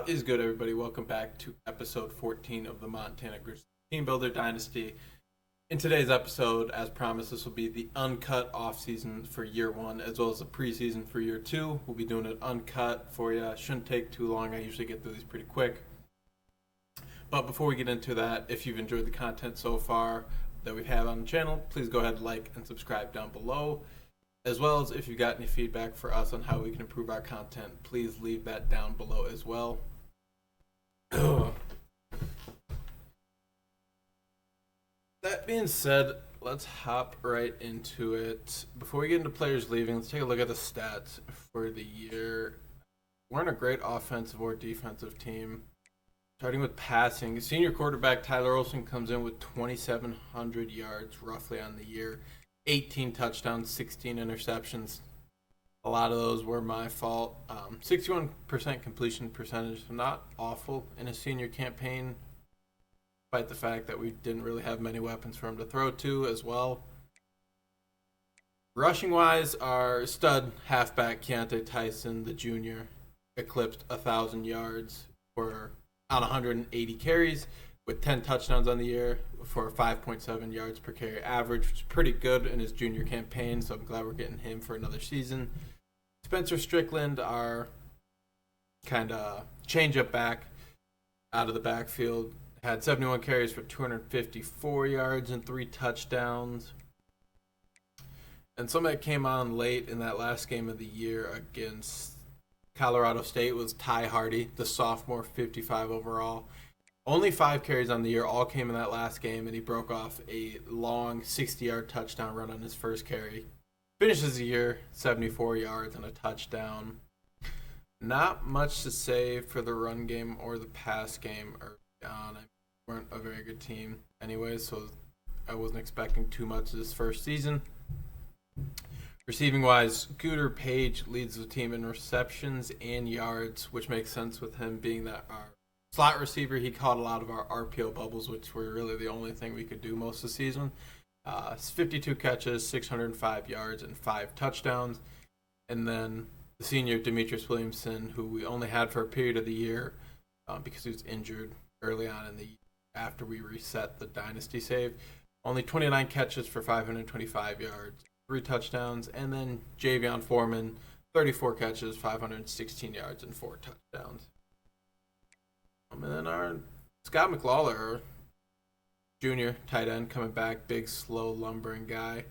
What is good, everybody? Welcome back to episode 14 of the Montana Grizzlies Team Builder Dynasty. In today's episode, as promised, this will be the uncut offseason for year one, as well as the preseason for year two. We'll be doing it uncut for you. Shouldn't take too long. I usually get through these pretty quick. But before we get into that, if you've enjoyed the content so far that we've had on the channel, please go ahead and like and subscribe down below. As well as if you've got any feedback for us on how we can improve our content, please leave that down below as well. That being said, let's hop right into it. Before we get into players leaving, let's take a look at the stats for the year. We're in a great offensive or defensive team. Starting with passing, senior quarterback Tyler Olsen comes in with 2,700 yards roughly on the year. 18 touchdowns, 16 interceptions. A lot of those were my fault. 61% completion percentage, so not awful in a senior campaign, despite the fact that we didn't really have many weapons for him to throw to as well. Rushing-wise, our stud halfback Keontae Tyson, the junior, eclipsed 1,000 yards for on 180 carries, with 10 touchdowns on the year for 5.7 yards per carry average, which is pretty good in his junior campaign, so I'm glad we're getting him for another season. Spencer Strickland, our kind of change-up back out of the backfield, had 71 carries for 254 yards and 3 touchdowns. And somebody that came on late in that last game of the year against Colorado State was Ty Hardy, the sophomore, 55 overall. Only 5 carries on the year, all came in that last game, and he broke off a long 60-yard touchdown run on his first carry. Finishes the year 74 yards and a touchdown. Not much to say for the run game or the pass game early on. We weren't a very good team anyway, so I wasn't expecting too much this first season. Receiving-wise, Scooter Page leads the team in receptions and yards, which makes sense with him being that our slot receiver. He caught a lot of our RPO bubbles, which were really the only thing we could do most of the season. 52 catches, 605 yards, and 5 touchdowns. And then the senior Demetrius Williamson, who we only had for a period of the year because he was injured early on in the after we reset the Dynasty save. Only 29 catches for 525 yards, 3 touchdowns. And then Javion Foreman, 34 catches, 516 yards, and 4 touchdowns. And then our Scott McLawler, our junior tight end, coming back, big, slow, lumbering guy.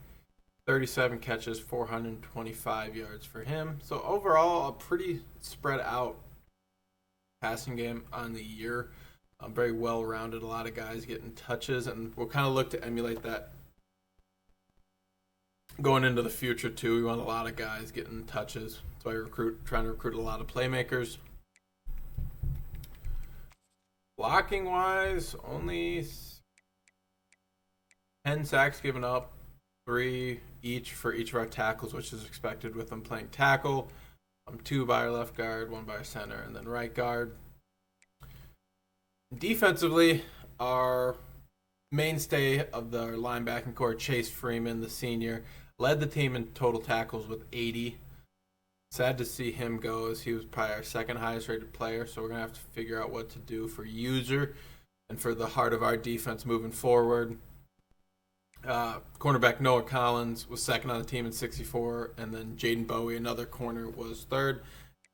37 catches, 425 yards for him. So overall, a pretty spread out passing game on the year. Very well-rounded, a lot of guys getting touches, and we'll kind of look to emulate that going into the future too. We want a lot of guys getting touches. So I trying to recruit a lot of playmakers. Blocking wise, only 10 sacks given up, 3 each for each of our tackles, which is expected with them playing tackle. 2 by our left guard, 1 by our center, and then right guard. Defensively, our mainstay of the linebacking core, Chase Freeman, the senior, led the team in total tackles with 80. Sad to see him go, as he was probably our second highest rated player, so we're going to have to figure out what to do for User and for the heart of our defense moving forward. Cornerback Noah Collins was second on the team in 64, and then Jaden Bowie, another corner, was third.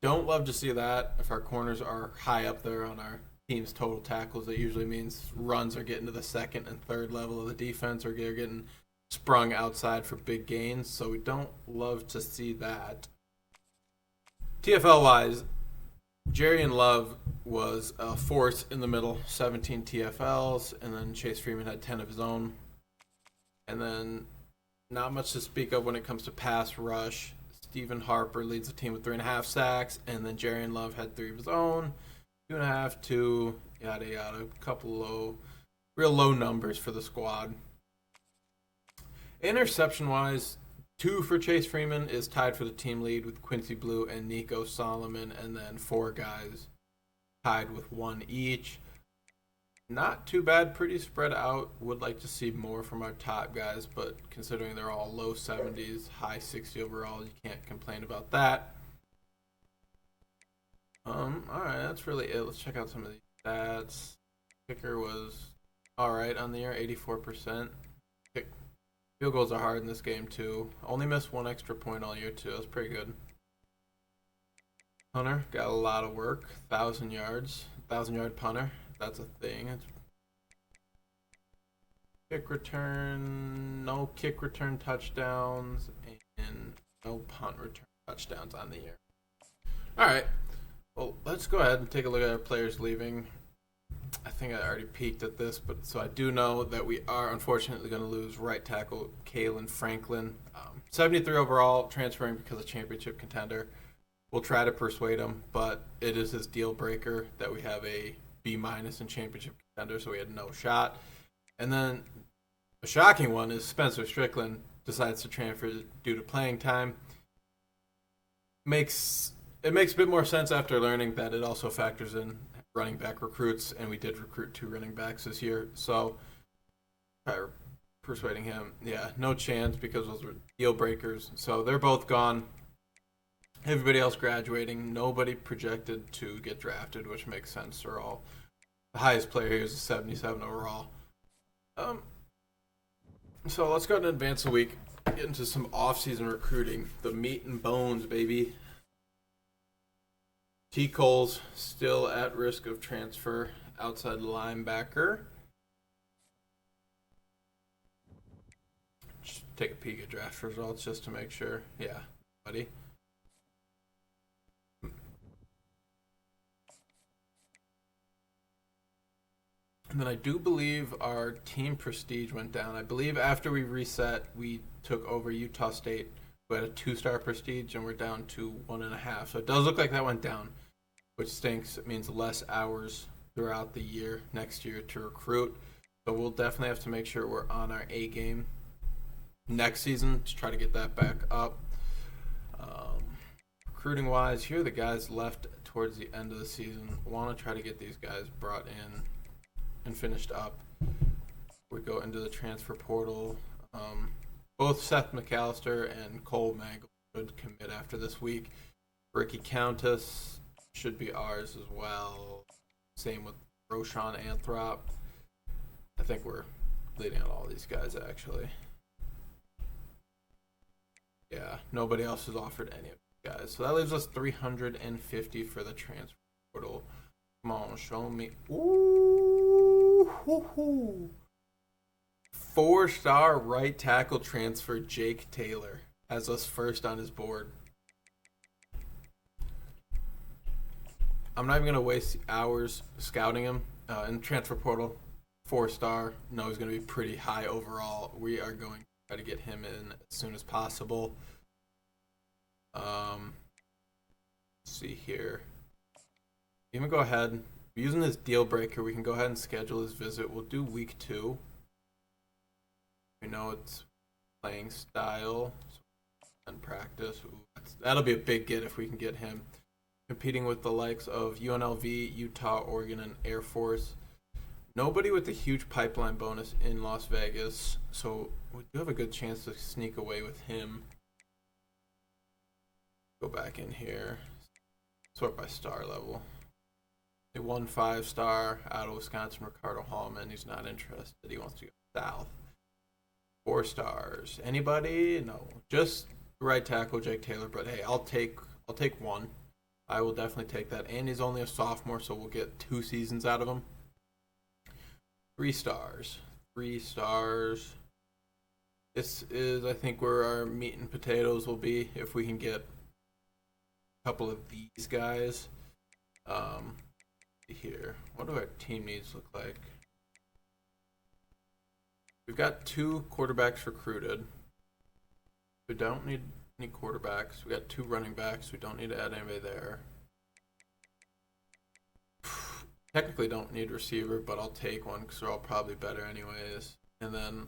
Don't love to see that. If our corners are high up there on our team's total tackles, that usually means runs are getting to the second and third level of the defense, or they're getting sprung outside for big gains, so we don't love to see that. TFL-wise, Jarian Love was a force in the middle, 17 TFLs, and then Chase Freeman had 10 of his own. And then not much to speak of when it comes to pass rush. Stephen Harper leads the team with 3.5 sacks, and then Jarian Love had 3 of his own, 2.5, 2, yada yada, a couple real low numbers for the squad. Interception-wise, 2 for Chase Freeman is tied for the team lead with Quincy Blue and Nico Solomon, and then 4 guys tied with 1 each. Not too bad, pretty spread out. Would like to see more from our top guys, but considering they're all low 70s, high 60 overall, you can't complain about that. All right, that's really it. Let's check out some of these stats. Kicker was all right on the year, 84%. Field goals are hard in this game too. Only missed one extra point all year too. That's pretty good. Punter got a lot of work. 1,000 yards, 1,000-yard punter. That's a thing. Kick return, no kick return touchdowns, and no punt return touchdowns on the year. All right. Well, let's go ahead and take a look at our players leaving. I think I already peeked at this, but so I do know that we are unfortunately going to lose right tackle Kalen Franklin. 73 overall, transferring because of championship contender. We'll try to persuade him, but it is his deal breaker that we have a B- in championship contender, so we had no shot. And then a shocking one is Spencer Strickland decides to transfer due to playing time. It makes a bit more sense after learning that it also factors in running back recruits, and we did recruit 2 running backs this year. So, persuading him, yeah, no chance because those were deal breakers. So they're both gone. Everybody else graduating. Nobody projected to get drafted, which makes sense. They're all the highest player here is a 77 overall. So let's go ahead and advance the week. Get into some off-season recruiting. The meat and bones, baby. T. Cole's still at risk of transfer, outside linebacker. Just take a peek at draft results just to make sure. Yeah, buddy. And then I do believe our team prestige went down. I believe after we reset, we took over Utah State, who had a 2-star prestige, and we're down to 1.5. So it does look like that went down, which stinks. It means less hours throughout the year, next year, to recruit. So we'll definitely have to make sure we're on our A game next season to try to get that back up. Recruiting-wise, here are the guys left towards the end of the season. Want to try to get these guys brought in and finished up. We go into the transfer portal. Both Seth McAllister and Cole Mangle should commit after this week. Ricky Countess should be ours as well. Same with Roshan Anthrop. I think we're leading on all these guys, actually. Yeah, nobody else has offered any of these guys. So that leaves us 350 for the transfer portal. Come on, show me. Ooh, hoo-hoo. 4-star right tackle transfer Jake Taylor has us first on his board. I'm not even going to waste hours scouting him in transfer portal. 4-star. No, he's going to be pretty high overall. We are going to try to get him in as soon as possible. Let's see here. Even go ahead. Using this deal breaker, we can go ahead and schedule his visit. We'll do week 2. We know it's playing style and practice. Ooh, that'll be a big get if we can get him. Competing with the likes of UNLV, Utah, Oregon, and Air Force. Nobody with a huge pipeline bonus in Las Vegas, so we do have a good chance to sneak away with him. Go back in here. Sort by star level. A 1 5-star out of Wisconsin, Ricardo Hallman. He's not interested. He wants to go south. 4 stars. Anybody? No. Just right tackle Jake Taylor. But hey, I'll take 1. I will definitely take that. And he's only a sophomore, so we'll get 2 seasons out of him. 3 stars. 3 stars. This is, I think, where our meat and potatoes will be if we can get a couple of these guys. Here. What do our team needs look like? We've got 2 quarterbacks recruited. We don't need any quarterbacks. We got 2 running backs. We don't need to add anybody there. Technically don't need receiver, but I'll take one because they're all probably better anyways. And then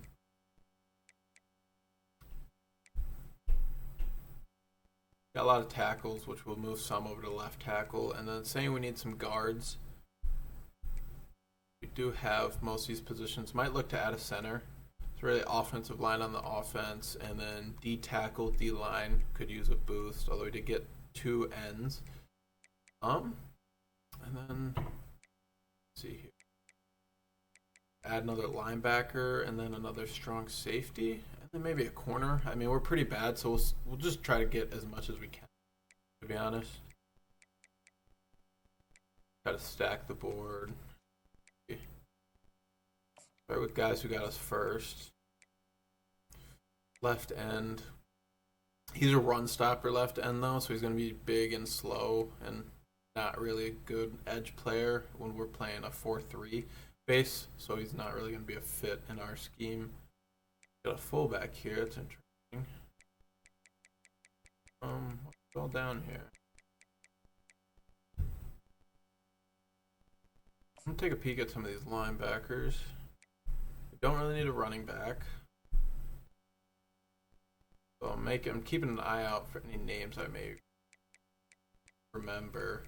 got a lot of tackles, which will move some over to left tackle. And then saying we need some guards. We do have most of these positions. Might look to add a center. It's really offensive line on the offense. And then D tackle, D line could use a boost, although we did get 2 ends. And then, let's see here. Add another linebacker and then another strong safety. And then maybe a corner. I mean, we're pretty bad, so we'll just try to get as much as we can, to be honest. Try to stack the board. Start with guys who got us first. Left end. He's a run stopper left end though, so he's going to be big and slow and not really a good edge player when we're playing a 4-3 base, so he's not really going to be a fit in our scheme. Got a fullback here. It's interesting. What's all down here? I'm going to take a peek at some of these linebackers. We don't really need a running back. So I'm keeping an eye out for any names I may remember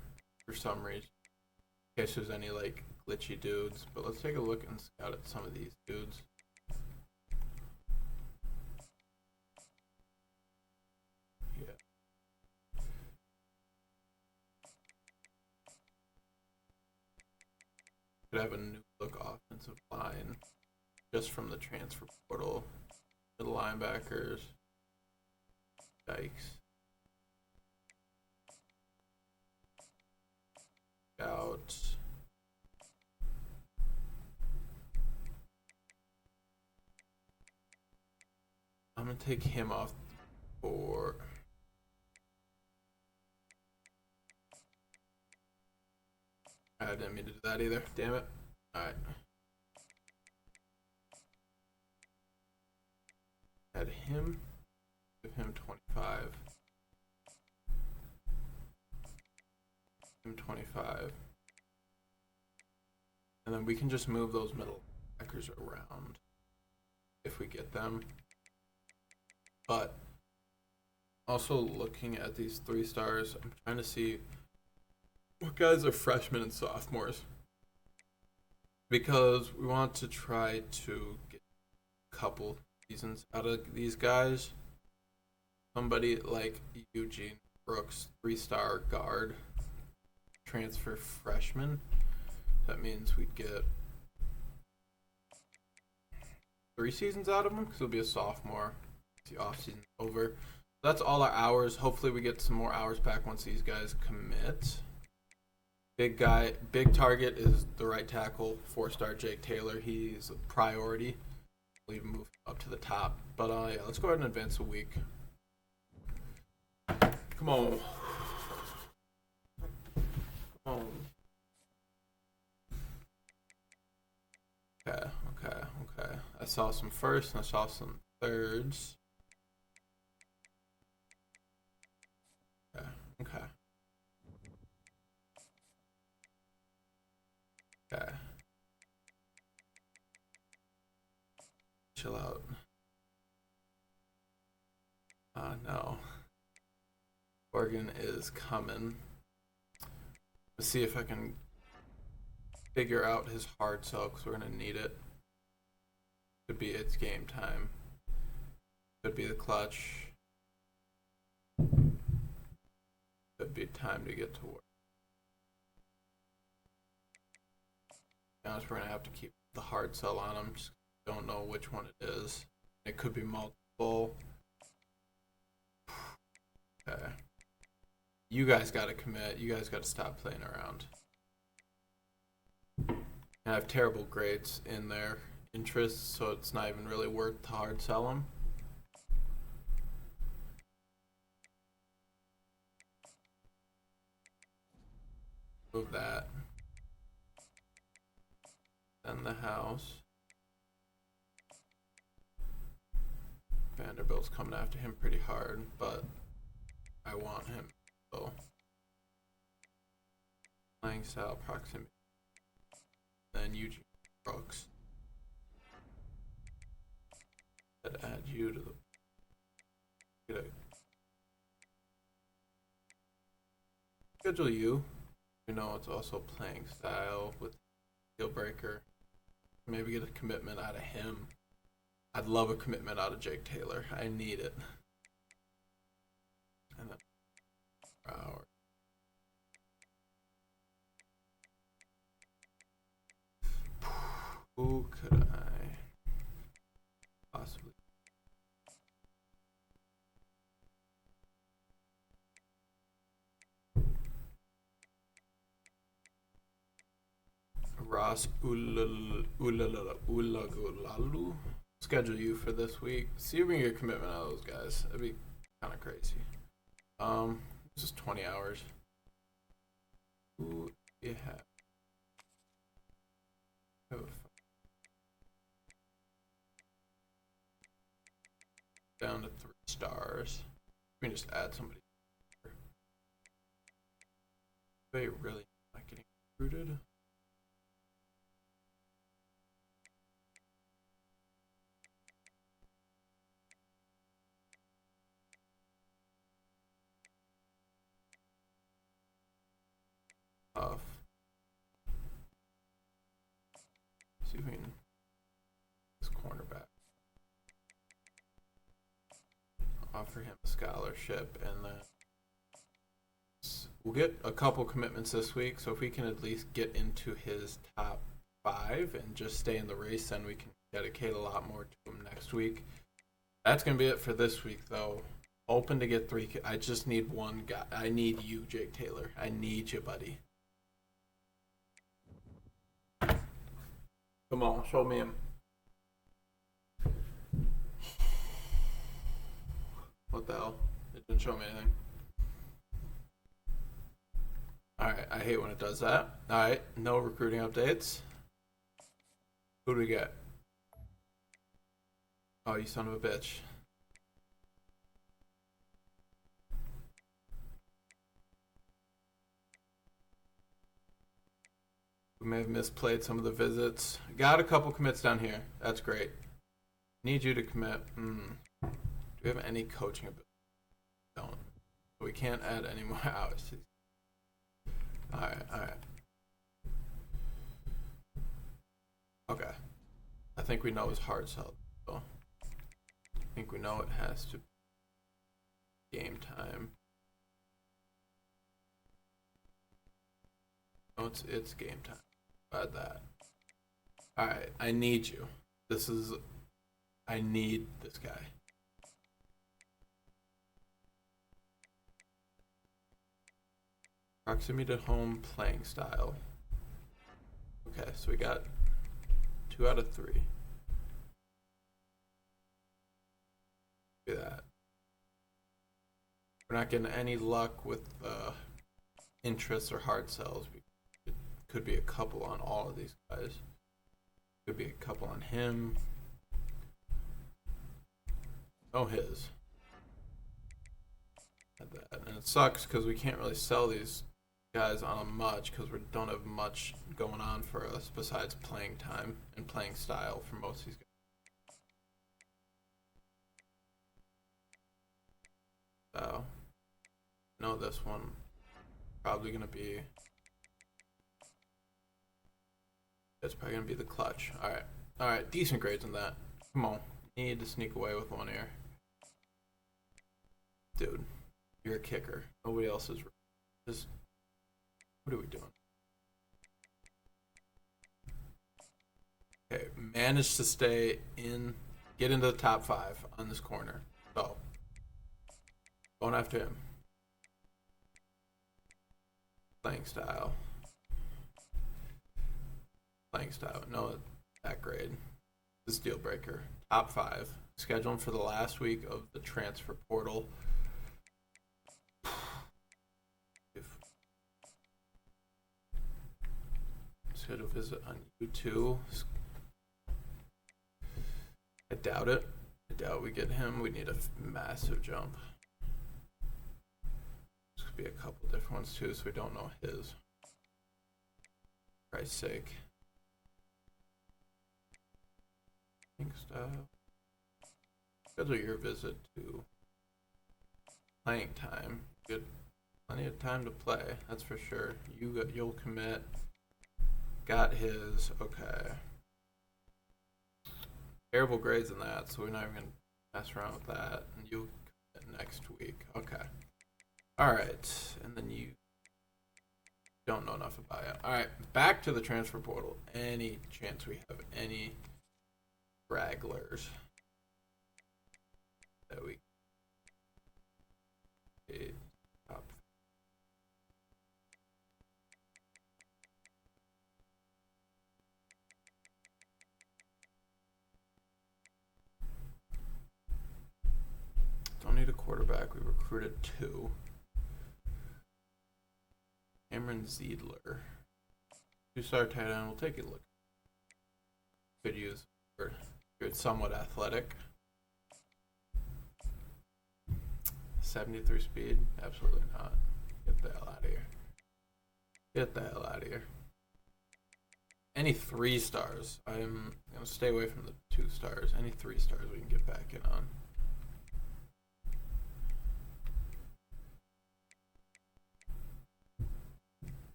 for some reason. In case there's any like glitchy dudes. But let's take a look and scout at some of these dudes. Yeah. Could have a new look offensive line just from the transfer portal. Middle linebackers. Yikes. Out. I'm gonna take him off for I didn't mean to do that either. Damn it. Alright. Add him. Give him 25. Him 25. And then we can just move those middle backers around if we get them. But also looking at these 3 stars, I'm trying to see what guys are freshmen and sophomores. Because we want to try to get a couple seasons out of these guys. Somebody like Eugene Brooks, 3-star guard, transfer freshman. That means we'd get 3 seasons out of him because he'll be a sophomore. The offseason's over. That's all our hours. Hopefully we get some more hours back once these guys commit. Big guy, big target is the right tackle, 4-star Jake Taylor. He's a priority. We'll even move up to the top. But yeah, let's go ahead and advance a week. Come on. Come on. Okay. I saw some firsts and I saw some thirds. Okay. Chill out. No. Oregon is coming. Let's see if I can figure out his hard sell because we're going to need it. Could be it's game time. Could be the clutch. Could be time to get to work. To be honest, we're going to have to keep the hard sell on him. Just don't know which one it is. It could be multiple. Okay. You guys got to commit. You guys got to stop playing around. I have terrible grades in their interests, so it's not even really worth to hard sell them. Move that. Then the house. Vanderbilt's coming after him pretty hard, but I want him. So playing style proximity. Then Eugene Brooks. That add you to the schedule you. You know it's also playing style with deal breaker. Maybe get a commitment out of him. I'd love a commitment out of Jake Taylor. I need it. And then Who could I possibly? Ross Ulagulalu. Schedule you for this week. See if we can get commitment out of those guys. That'd be kind of crazy. Just 20 hours. Who do you have? Down to 3 stars. We can just add somebody. They really not getting recruited. Off. See if we can this cornerback. Offer him a scholarship, and then we'll get a couple commitments this week. So if we can at least get into his top 5 and just stay in the race, then we can dedicate a lot more to him next week. That's gonna be it for this week, though. Open to get 3. I just need one guy. I need you, Jake Taylor. I need you, buddy. Come on, show me him. What the hell? It didn't show me anything. Alright, I hate when it does that. Alright, no recruiting updates. Who do we get? Oh, you son of a bitch. We may have misplayed some of the visits. Got a couple commits down here. That's great. Need you to commit. Do we have any coaching ability? Don't. We can't add any more hours. Alright. Okay. I think we know his hard sell. So I think we know it has to be game time. Oh, it's game time. About that. Alright, I need you. I need this guy. Proximity to home playing style. Okay, so we got 2 out of 3. Do that. We're not getting any luck with interests or hard sells. It could be a couple on all of these guys. Could be a couple on him. Oh, his. That. And it sucks because we can't really sell these guys on a much because we don't have much going on for us besides playing time and playing style for most of these guys. So, I know this one probably gonna be. It's probably gonna be the clutch. All right, decent grades on that. Come on, need to sneak away with one here, dude. You're a kicker. Nobody else is. Just what are we doing? Okay, managed to stay in, get into the top 5 on this corner. So, going after him. Playing style. No, that grade. This deal breaker. Top 5. Scheduled for the last week of the transfer portal. Schedule visit on U2. I doubt it. I doubt we get him. We need a massive jump. This could be a couple different ones too, so we don't know his. For Christ's sake. Style. Schedule your visit to playing time. Good, plenty of time to play. That's for sure. You'll commit. Got his. Okay. Terrible grades in that, so we're not even gonna mess around with that. And you'll commit next week. Okay. All right, and then you Don't know enough about it. All right, back to the transfer portal. Any chance we have any stragglers that we top? Don't need a quarterback. We recruited 2. Cameron Ziedler. 2-star tight end. We'll take a look. Could use for good, somewhat athletic. 73 speed? Absolutely not. Get the hell out of here. Get the hell out of here. Any 3 stars. I'm going to stay away from the 2 stars. Any 3 stars we can get back in on.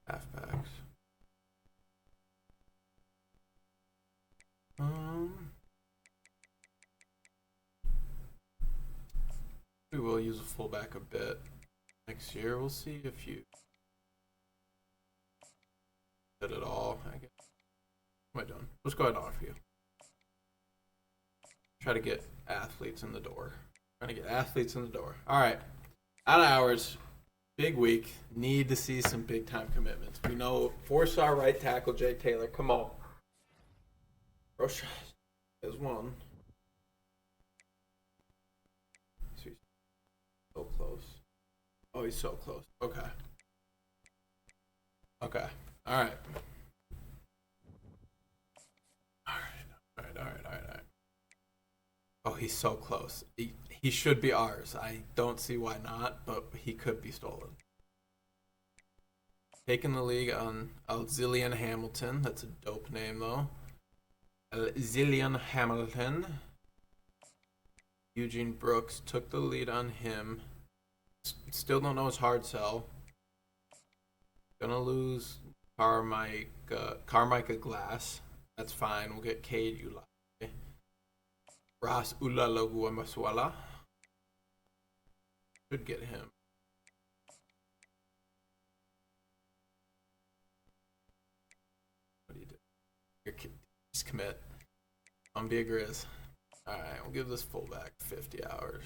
Halfbacks. We will use a fullback a bit next year. We'll see if you did it all. I guess. What am I doing? Let's go ahead and offer you. Try to get athletes in the door. Trying to get athletes in the door. All right. Out of hours. Big week. Need to see some big time commitments. We know 4-star right tackle Jake Taylor. Come on. Rosh is 1. So close. Oh, he's so close. Okay. Okay. All right. All right. Oh, he's so close. He should be ours. I don't see why not, but he could be stolen. Taking the league on Alzillian Hamilton. That's a dope name, though. Alzillian Hamilton. Eugene Brooks took the lead on him. Still don't know his hard sell. Gonna lose Carmicah Glass. That's fine. We'll get Cade Ulai. Ras Ulalaguamaswala. Should get him. What do you do? Just commit. Be a Grizz. Alright, we'll give this fullback 50 hours.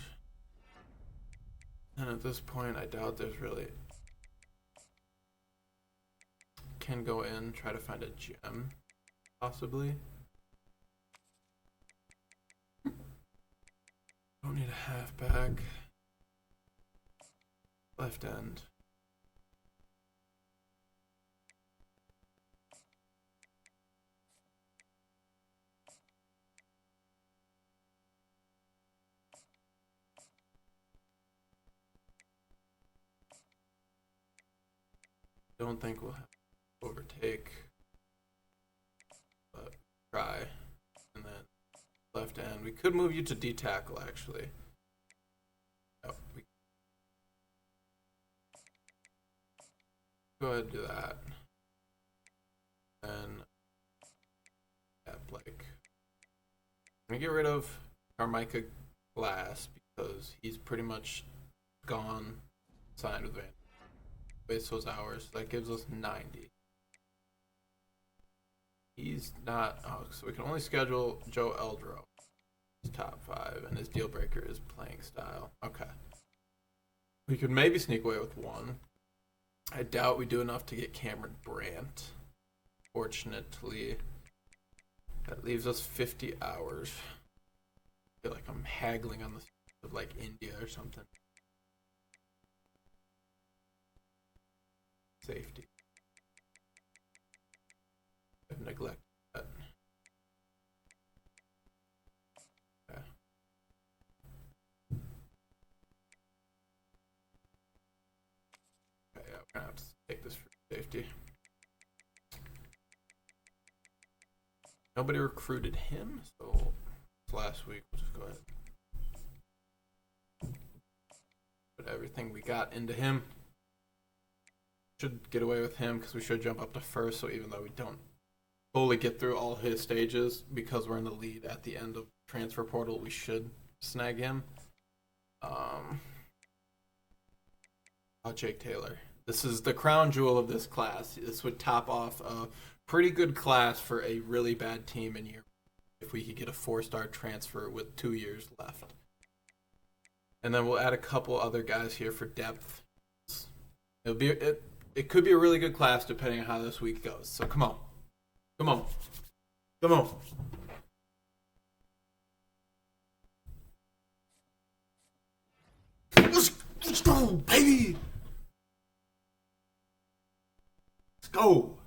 And at this point, I doubt there's really... Can go in, try to find a gem, possibly. Don't need a halfback. Left end. Don't think we'll have to overtake, but try. And then left end. We could move you to D tackle, actually. Yep, we go ahead and do that. Then Blake. I'm gonna get rid of Carmicah Glass because he's pretty much gone, signed with Van. Waste those hours. That gives us 90. He's not. Oh, so we can only schedule Joe Eldro. He's top 5, and his deal breaker is playing style. Okay. We could maybe sneak away with 1. I doubt we do enough to get Cameron Brandt. Fortunately, that leaves us 50 hours. I feel like I'm haggling on the of like India or something. Safety. I've neglected that. Okay. Okay, yeah, we're gonna have to take this for safety. Nobody recruited him, so last week we'll just go ahead. Put everything we got into him. Should get away with him because we should jump up to first, so even though we don't fully get through all his stages because we're in the lead at the end of transfer portal, we should snag him. Jake Taylor. This is the crown jewel of this class. This would top off a pretty good class for a really bad team in year if we could get a 4-star transfer with 2 years left. And then we'll add a couple other guys here for depth. It could be a really good class depending on how this week goes. So come on. Come on. Come on. Let's go, baby. Let's go.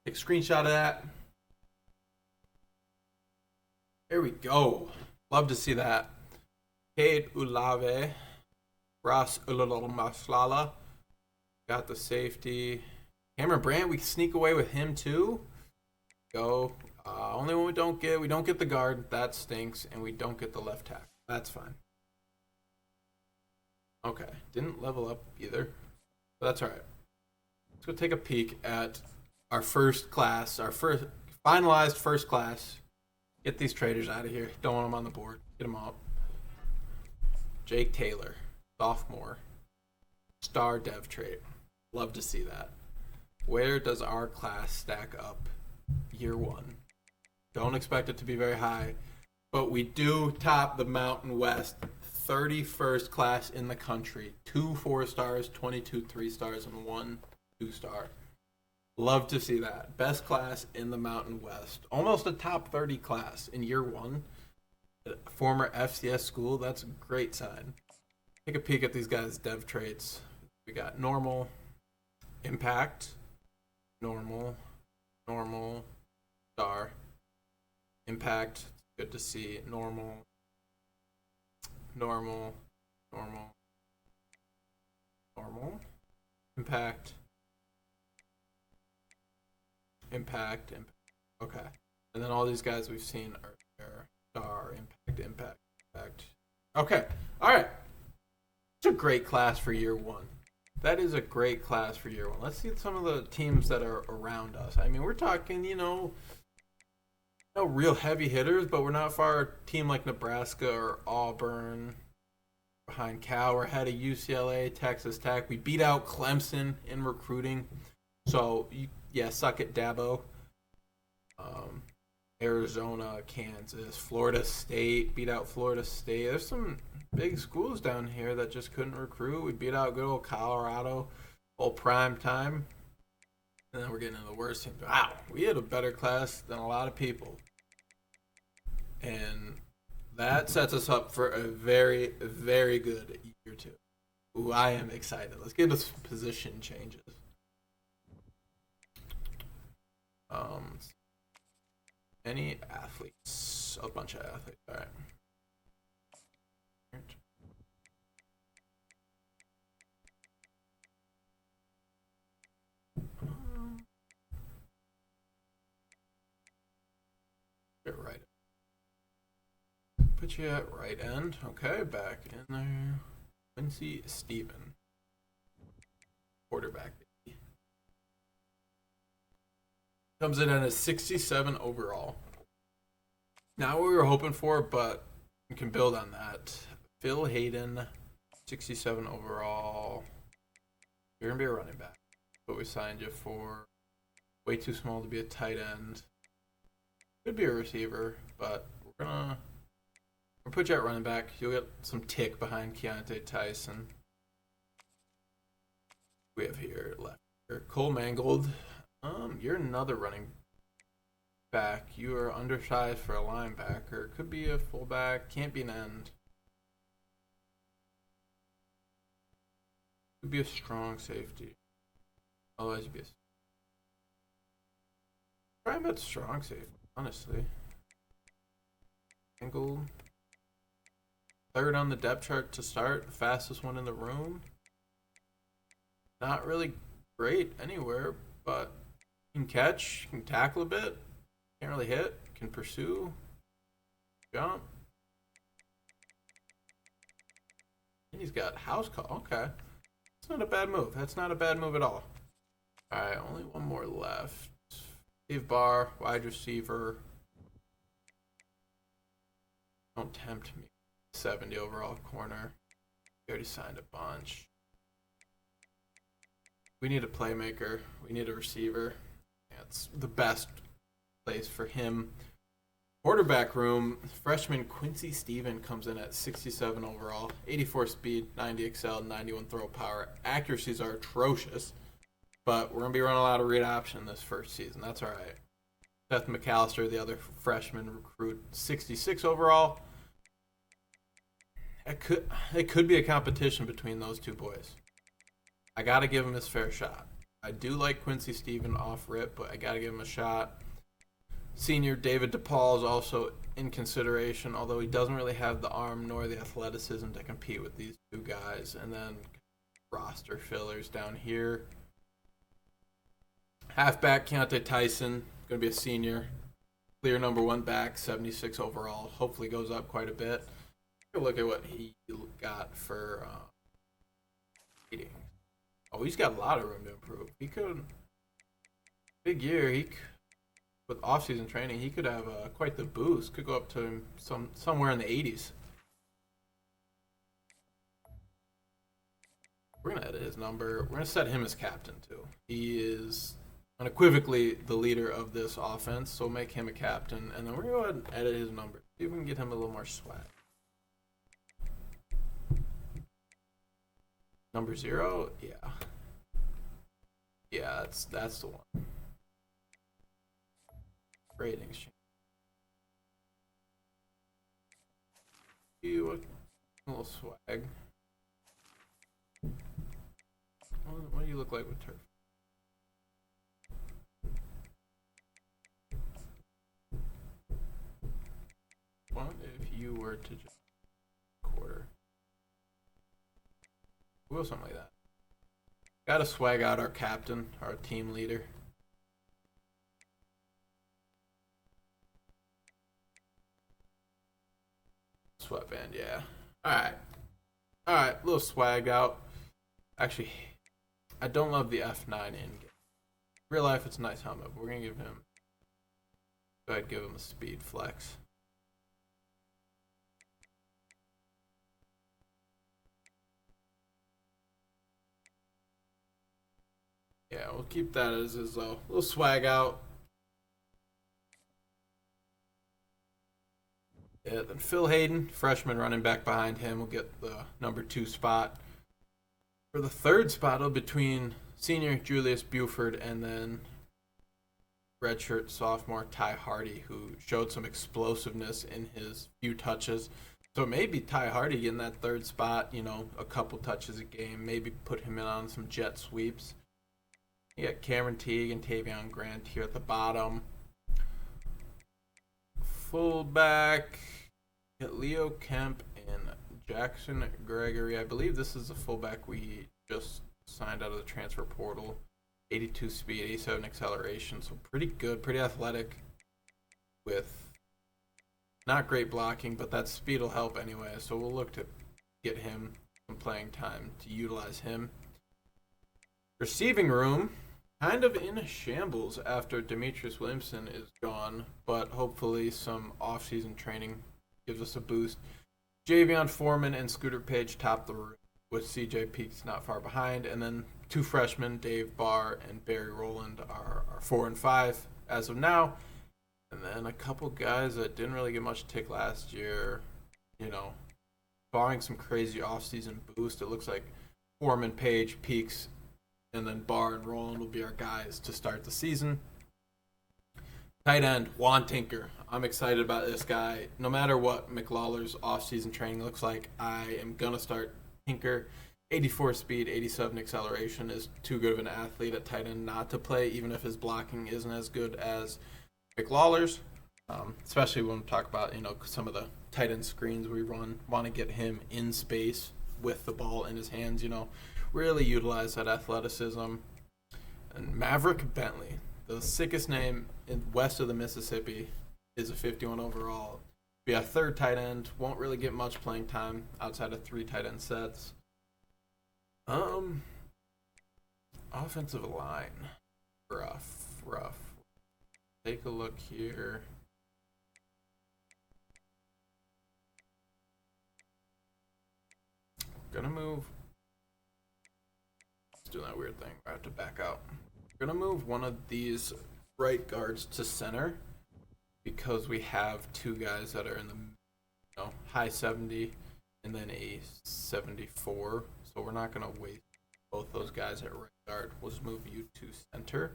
Take a screenshot of that. There we go. Love to see that. Cade Ulave. Ross Ulalamashlala. Got the safety. Cameron Brandt, we can sneak away with him too. Go. Only one we don't get the guard. That stinks. And we don't get the left tackle. That's fine. Okay. Didn't level up either. But that's all right. Let's go take a peek at our first class. Our first finalized first class. Get these traders out of here. Don't want them on the board. Get them out. Jake Taylor. Sophomore. Star dev trait. Love to see that. Where does our class stack up year one? Don't expect it to be very high, but we do top the Mountain West. 31st class in the country. 2 4-stars, 22 3-stars, and 1 2-star. Love to see that. Best class in the Mountain West. Almost a top 30 class in year one. Former FCS school. That's a great sign. Take a peek at these guys' dev traits. We got normal, impact, normal, star, impact. Good to see. Normal, impact. Okay. And then all these guys we've seen are there. Star, impact. Okay. All right. It's a great class for year one. That is a great class for year one. Let's see some of the teams that are around us. I mean, we're talking, no real heavy hitters, but we're not far. A team like Nebraska or Auburn. Behind Cal, we're ahead of UCLA, Texas Tech. We beat out Clemson in recruiting. So, suck it, Dabo. Arizona, Kansas, Florida State, beat out Florida State. There's some big schools down here that just couldn't recruit. We beat out good old Colorado, old prime time. And then we're getting into the worst team. Wow, we had a better class than a lot of people. And that sets us up for a very, very good year two. Ooh, I am excited. Let's get into some position changes. Any athletes? A bunch of athletes. All right. Get right. Put you at right end. Okay, back in there. Quincy Stephen. Quarterback. Comes in at a 67 overall. Not what we were hoping for, but we can build on that. Phil Hayden, 67 overall. You're going to be a running back. What we signed you for. Way too small to be a tight end. Could be a receiver, but we'll put you at running back. You'll get some tick behind Keontae Tyson. We have here left. Cole Mangold. You're another running back. You are undersized for a linebacker. Could be a fullback. Can't be an end. Could be a strong safety. Otherwise, you'd be a... Try him at strong safety, honestly. Angle. Third on the depth chart to start. The fastest one in the room. Not really great anywhere, but can catch, can tackle a bit. Can't really hit. Can pursue. Jump. And he's got house call. Okay. That's not a bad move. That's not a bad move at all. Alright, only one more left. Steve Barr, wide receiver. Don't tempt me. 70 overall corner. We already signed a bunch. We need a playmaker. We need a receiver. It's the best place for him. Quarterback room, freshman Quincy Steven comes in at 67 overall, 84 speed, 90 excel, 91 throw power. Accuracies are atrocious, but we're going to be running a lot of read option this first season. That's all right. Seth McAllister, the other freshman recruit, 66 overall. It could be a competition between those two boys. I got to give him his fair shot. I do like Quincy Steven off rip, but I got to give him a shot. Senior David DePaul is also in consideration, although he doesn't really have the arm nor the athleticism to compete with these two guys. And then roster fillers down here. Halfback Keontae Tyson, going to be a senior. Clear number 1 back, 76 overall. Hopefully goes up quite a bit. Look at what he got for rating. Oh, he's got a lot of room to improve. He could, big year, with off-season training, he could have quite the boost. Could go up to somewhere in the 80s. We're going to edit his number. We're going to set him as captain, too. He is unequivocally the leader of this offense, so we'll make him a captain. And then we're going to go ahead and edit his number. See if we can get him a little more swag. Number 0? Yeah. Yeah, that's the one. Ratings. You a little swag. What do you look like with turf? What if you were to just quarter? We'll something like that. Gotta swag out our captain, our team leader. Sweatband, yeah. Alright, a little swag out. Actually, I don't love the F9 in game. Real life, it's a nice helmet, but we're gonna give him. Go ahead, give him a speed flex. Yeah, we'll keep that as is though. A little swag out. Yeah, then Phil Hayden, freshman running back behind him, will get the number 2 spot. For the 3rd spot, between senior Julius Buford and then redshirt sophomore Ty Hardy, who showed some explosiveness in his few touches. So maybe Ty Hardy getting that 3rd spot, a couple touches a game, maybe put him in on some jet sweeps. You got Cameron Teague and Tavion Grant here at the bottom. Fullback, you got Leo Kemp and Jackson Gregory. I believe this is the fullback we just signed out of the transfer portal. 82 speed, 87 acceleration, so pretty good, pretty athletic with not great blocking, but that speed will help anyway, so we'll look to get him some playing time to utilize him. Receiving room, kind of in a shambles after Demetrius Williamson is gone, but hopefully some off-season training gives us a boost. Javion Foreman and Scooter Page top the room, with CJ Peaks not far behind, and then 2 freshmen, Dave Barr and Barry Rowland, are 4 and 5 as of now. And then a couple guys that didn't really get much tick last year, barring some crazy off-season boost. It looks like Foreman, Page, Peaks, and then Barr and Rowland will be our guys to start the season. Tight end, Juan Tinker. I'm excited about this guy. No matter what McLawler's off-season training looks like, I am going to start Tinker. 84 speed, 87 acceleration, is too good of an athlete at tight end not to play, even if his blocking isn't as good as McLawler's. Especially when we talk about, some of the tight end screens we run, want to get him in space with the ball in his hands, really utilize that athleticism. And Maverick Bentley, the sickest name west of the Mississippi, is a 51 overall. Be a 3rd tight end, won't really get much playing time outside of 3 tight end sets. Offensive line, rough. Take a look here. Gonna move doing that weird thing. I have to back out. We're going to move one of these right guards to center because we have two guys that are in the high 70 and then a 74. So we're not going to waste both those guys at right guard. We'll just move you to center.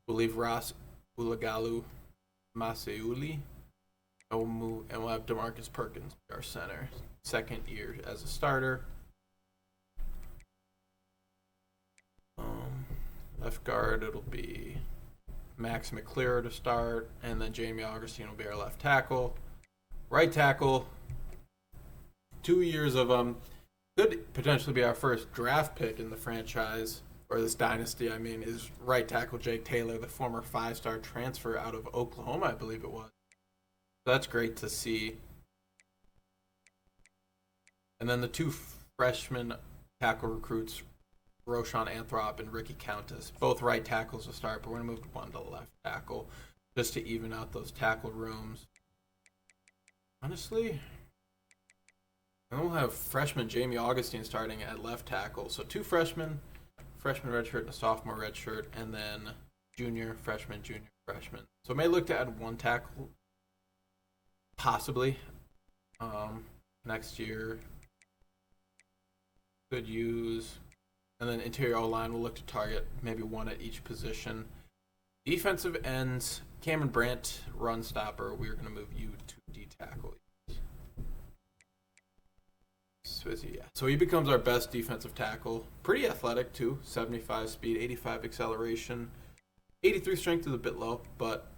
We'll leave Ross Ulagalu Maseuli. And we'll have DeMarcus Perkins be our center. Second year as a starter. Left guard, it'll be Max McClear to start, and then Jamie Augustine will be our left tackle. Right tackle, 2 years of could potentially be our first draft pick in the franchise, or this dynasty, I mean, is right tackle Jake Taylor, the former 5-star transfer out of Oklahoma, I believe it was. So that's great to see. And then the two freshman tackle recruits, Roshan Anthrop and Ricky Countess, both right tackles to start, but we're going to move one to left tackle just to even out those tackle rooms. Honestly, and we'll have freshman Jamie Augustine starting at left tackle. So two freshman redshirt and a sophomore redshirt, and then junior, freshman. So I may look to add one tackle, possibly, next year. Could use. And then interior O-line, we'll look to target maybe one at each position. Defensive ends, Cameron Brandt, run stopper. We're going to move you to D-tackle. So he becomes our best defensive tackle. Pretty athletic, too. 75 speed, 85 acceleration. 83 strength is a bit low, but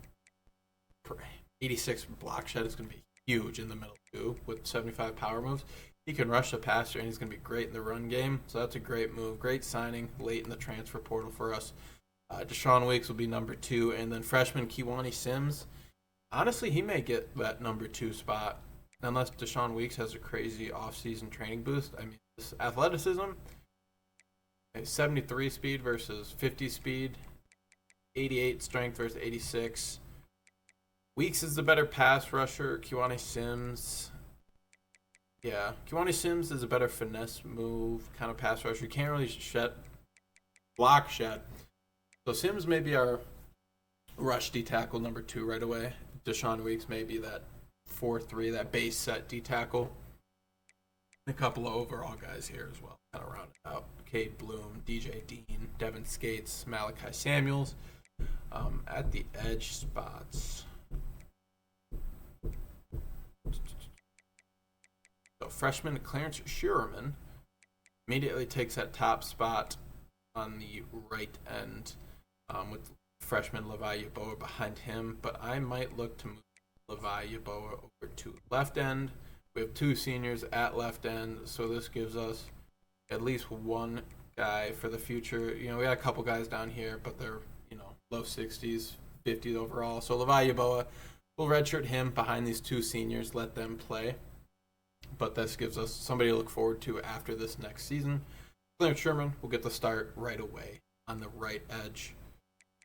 86 block shed is going to be huge in the middle, too, with 75 power moves. He can rush the passer, and he's going to be great in the run game. So that's a great move. Great signing late in the transfer portal for us. Deshaun Weeks will be number 2. And then freshman Kiwani Sims. Honestly, he may get that number 2 spot unless Deshaun Weeks has a crazy offseason training boost. I mean, this athleticism, 73 speed versus 50 speed, 88 strength versus 86. Weeks is the better pass rusher. Kiwani Sims... Yeah, Kiwani Sims is a better finesse move kind of pass rusher. You can't really block shed. So Sims may be our rush D tackle number 2 right away. Deshaun Weeks may be that 4-3, that base set D tackle. A couple of overall guys here as well, kind of round it out. Cade Bloom, DJ Dean, Devin Skates, Malachi Samuels. At the edge spots. So freshman Clarence Sherman immediately takes that top spot on the right end with freshman Levi Yaboa behind him. But I might look to move Levi Yaboa over to left end. We have 2 seniors at left end, so this gives us at least one guy for the future. You know, we got a couple guys down here, but they're, low 60s, 50s overall. So Levi Yaboa, we'll redshirt him behind these 2 seniors, let them play. But this gives us somebody to look forward to after this next season. Clarence Sherman will get the start right away on the right edge.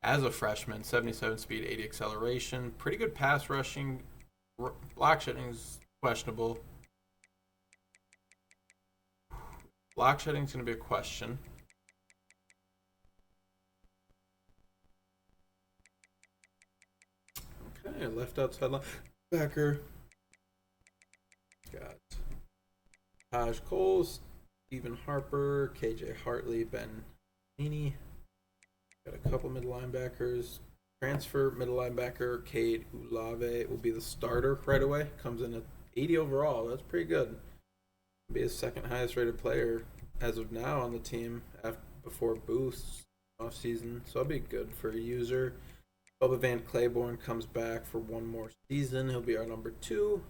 As a freshman, 77 speed, 80 acceleration. Pretty good pass rushing. Block shedding is questionable. Block shedding is going to be a question. Okay, left outside linebacker. Got Taj Cole, Stephen Harper, KJ Hartley, Ben Meany. Got a couple middle linebackers. Transfer middle linebacker Cade Ulave will be the starter right away. Comes in at 80 overall. That's pretty good. Be his second highest rated player as of now on the team before boosts offseason. So that'll be good for a user. Bubba Van Claiborne comes back for one more season. He'll be our number 2.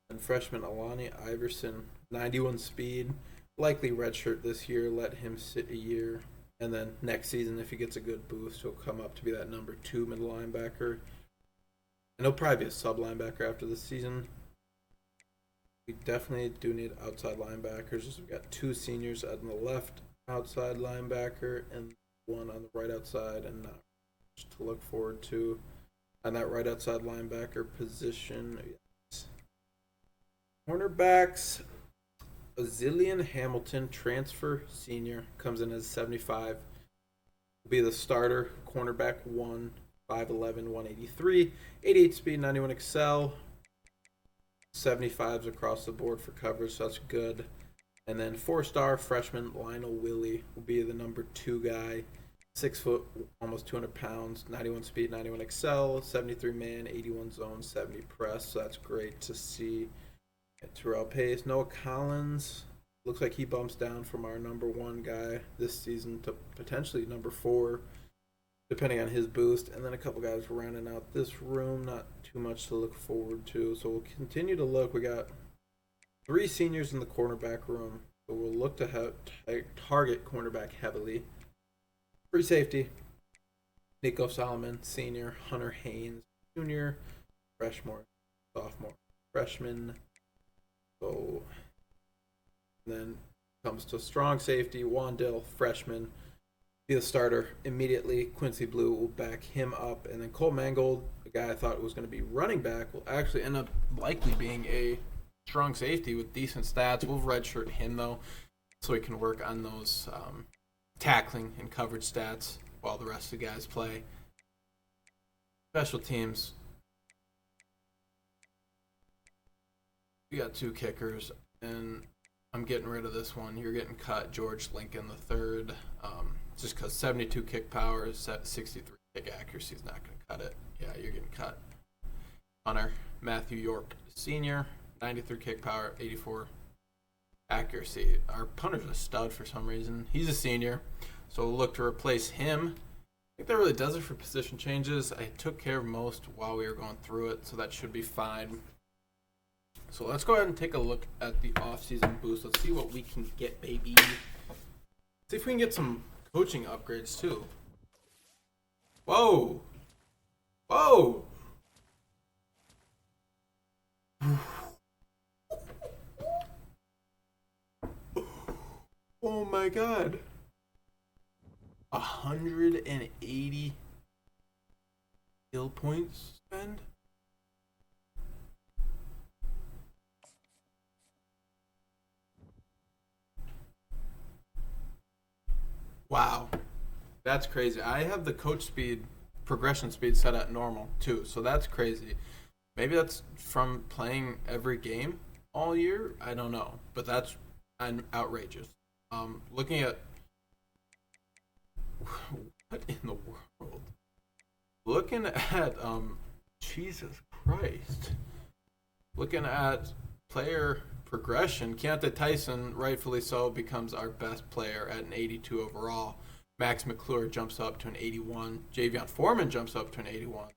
And freshman Alani Iverson, 91 speed, likely redshirt this year, let him sit a year. And then next season, if he gets a good boost, he'll come up to be that number 2 middle linebacker. And he'll probably be a sub linebacker after this season. We definitely do need outside linebackers. We've got 2 seniors on the left outside linebacker and one on the right outside, and not much to look forward to on that right outside linebacker position. Cornerbacks, Azilian Hamilton, transfer senior, comes in as 75. Will be the starter, cornerback 1, 5'11", 183, 88 speed, 91 excel, 75s across the board for coverage, so that's good. And then 4-star freshman Lionel Willie will be the number 2 guy. 6 foot, almost 200 pounds, 91 speed, 91 excel, 73 man, 81 zone, 70 press. So that's great to see. Terrell Pace, Noah Collins. Looks like he bumps down from our number 1 guy this season to potentially number 4, depending on his boost. And then a couple guys rounding out this room. Not too much to look forward to. So we'll continue to look. We got 3 seniors in the cornerback room. So we'll look to target cornerback heavily. Free safety, Nico Solomon, senior, Hunter Haynes, junior, freshman, sophomore, freshman. So then comes to strong safety, Wandale, freshman, be the starter immediately. Quincy Blue will back him up. And then Cole Mangold, the guy I thought was going to be running back, will actually end up likely being a strong safety with decent stats. We'll redshirt him, though, so he can work on those tackling and coverage stats while the rest of the guys play. Special teams. We got 2 kickers, and I'm getting rid of this one. You're getting cut, George Lincoln III, just because 72 kick power, 63 kick accuracy is not going to cut it. Yeah, you're getting cut. Hunter Matthew York Sr., 93 kick power, 84 accuracy. Our punter's a stud for some reason. He's a senior, so we'll look to replace him. I think that really does it for position changes. I took care of most while we were going through it, so that should be fine. So let's go ahead and take a look at the off-season boost. Let's see what we can get, baby. See if we can get some coaching upgrades, too. Whoa! Whoa! Oh my god. 180 skill points spend? Wow. That's crazy. I have the coach speed, progression speed set at normal too, so that's crazy. Maybe that's from playing every game all year? I don't know. But that's outrageous. Looking at what in the world? Looking at Jesus Christ. Looking at player progression, Keontae Tyson, rightfully so, becomes our best player at an 82 overall. Max McClure jumps up to an 81. Javion Foreman jumps up to an 81.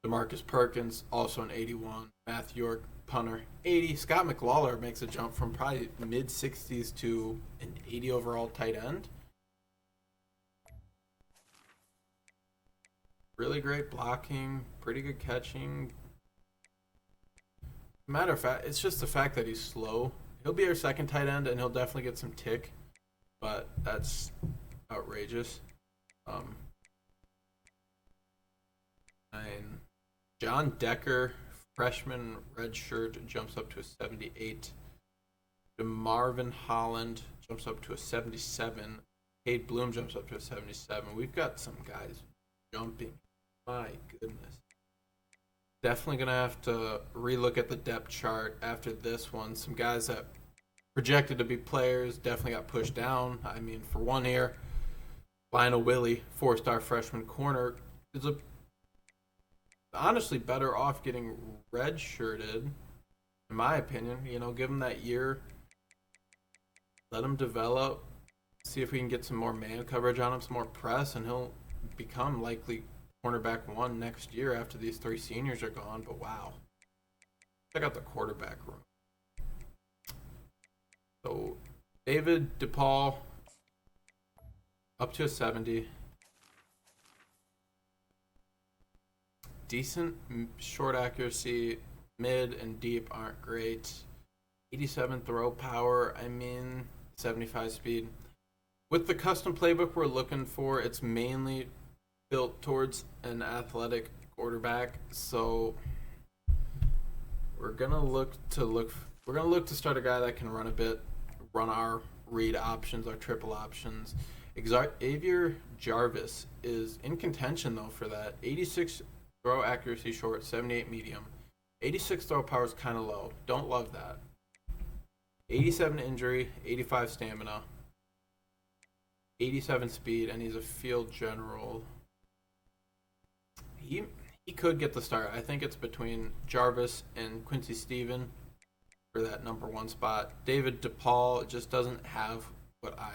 DeMarcus Perkins, also an 81. Matthew York, punter, 80. Scott McLawler makes a jump from probably mid-60s to an 80 overall tight end. Really great blocking, pretty good catching. Matter of fact, it's just the fact that he's slow. He'll be our second tight end, and he'll definitely get some tick, but that's outrageous. And John Decker, freshman redshirt, jumps up to a 78. DeMarvin Holland jumps up to a 77. Cade Bloom jumps up to a 77. We've got some guys jumping. My goodness. Definitely going to have to relook at the depth chart after this one. Some guys that projected to be players definitely got pushed down. I mean, for one here, Lionel Willie, 4-star freshman corner, is honestly better off getting redshirted, in my opinion. You know, give him that year, let him develop, see if we can get some more man coverage on him, some more press, and he'll become likely cornerback 1 next year after these 3 seniors are gone. But wow, check out the quarterback room. So David DePaul up to a 70. Decent short accuracy, mid and deep aren't great. 87 throw power, 75 speed. With the custom playbook we're looking for, it's mainly built towards an athletic quarterback, so we're gonna look we're going to look to start a guy that can run a bit, run our read options, our triple options. Xavier Jarvis is in contention, though, for that. 86 throw accuracy short, 78 medium. 86 throw power is kind of low. Don't love that. 87 injury, 85 stamina, 87 speed, and he's a field general. He could get the start. I think it's between Jarvis and Quincy Steven for that number 1 spot. David DePaul just doesn't have what I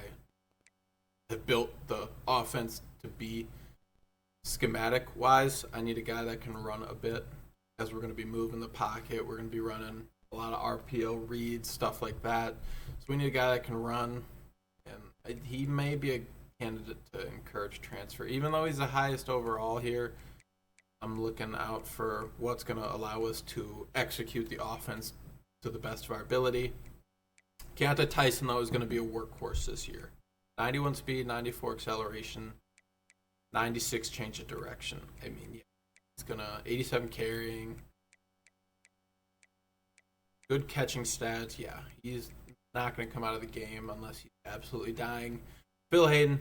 have built the offense to be schematic-wise. I need a guy that can run a bit, as we're going to be moving the pocket. We're going to be running a lot of RPO reads, stuff like that. So we need a guy that can run, and he may be a candidate to encourage transfer. Even though he's the highest overall here, I'm looking out for what's going to allow us to execute the offense to the best of our ability. Keontae Tyson, though, is going to be a workhorse this year. 91 speed, 94 acceleration, 96 change of direction. I mean, yeah, he's going to 87 carrying, good catching stats. Yeah, he's not going to come out of the game unless he's absolutely dying. Phil Hayden,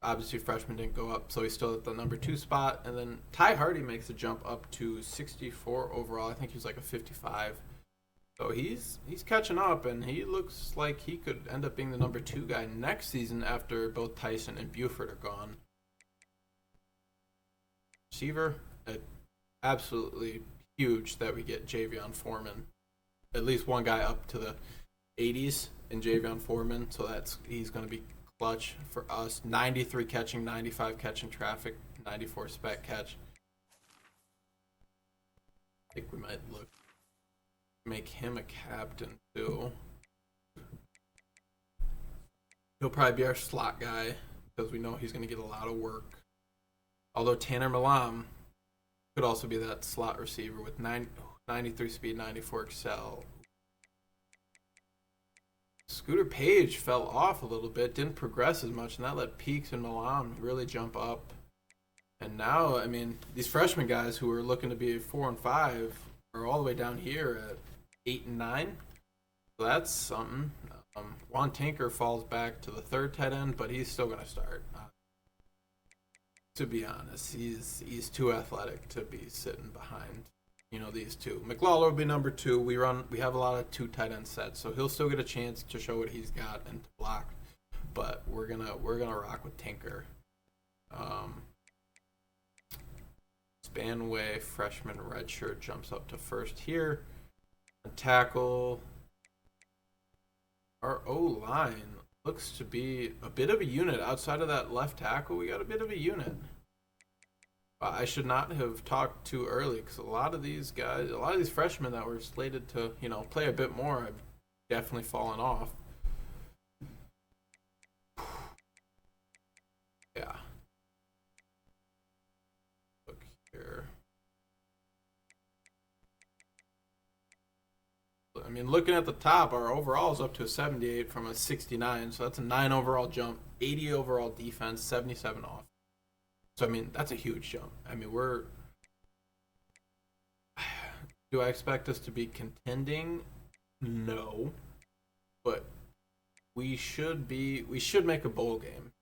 obviously freshman didn't go up, so he's still at the number 2 spot. And then Ty Hardy makes a jump up to 64 overall. I think he was like a 55. So he's catching up, and he looks like he could end up being the number 2 guy next season after both Tyson and Buford are gone. Receiver, absolutely huge that we get Javion Foreman. At least one guy up to the 80s in Javion Foreman, so he's going to be clutch for us. 93 catching, 95 catching traffic, 94 spec catch. I think we might make him a captain too. He'll probably be our slot guy because we know he's going to get a lot of work. Although Tanner Malam could also be that slot receiver with 93 speed, 94 excel. Scooter Page fell off a little bit, didn't progress as much, and that let Peaks and Malam really jump up. And now, I mean, these freshman guys who are looking to be 4 and 5 are all the way down here at 8 and 9. So that's something. Juan Tinker falls back to the 3rd tight end, but he's still going to start. To be honest, he's too athletic to be sitting behind, these two. McLawler will be number 2. We have a lot of 2 tight end sets, so he'll still get a chance to show what he's got and to block. But we're gonna rock with Tinker. Spanway, freshman redshirt, jumps up to 1st here. Tackle. Our O-line looks to be a bit of a unit. Outside of that left tackle, we got a bit of a unit. I should not have talked too early because a lot of these freshmen that were slated to, play a bit more have definitely fallen off. Yeah. Look here. I mean, looking at the top, our overall is up to a 78 from a 69, so that's a 9 overall jump, 80 overall defense, 77 off. So, I mean, that's a huge jump. I mean, do I expect us to be contending? No. But we should make a bowl game.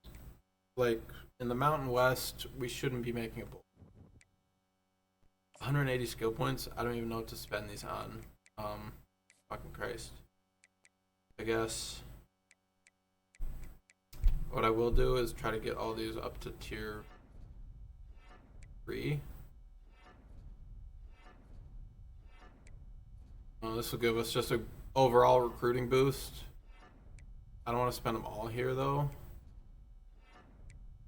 Like, in the Mountain West, we shouldn't be making a bowl. 180 skill points, I don't even know what to spend these on. Fucking Christ. I guess what I will do is try to get all these up to tier 3. This will give us just a overall recruiting boost. I don't want to spend them all here though.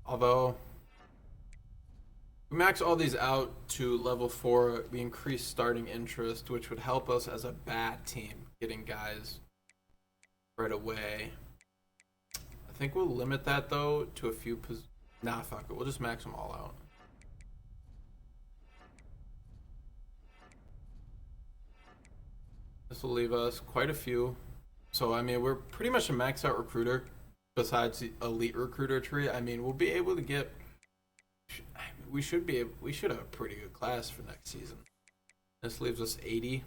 Although we max all these out to level 4, we increase starting interest, which would help us as a bad team getting guys right away. I think we'll limit that though to a few nah, fuck it. We'll just max them all out. This will leave us quite a few. So, I mean, we're pretty much a maxed out recruiter besides the elite recruiter tree. I mean, we'll be able to get... We should have a pretty good class for next season. This leaves us 80.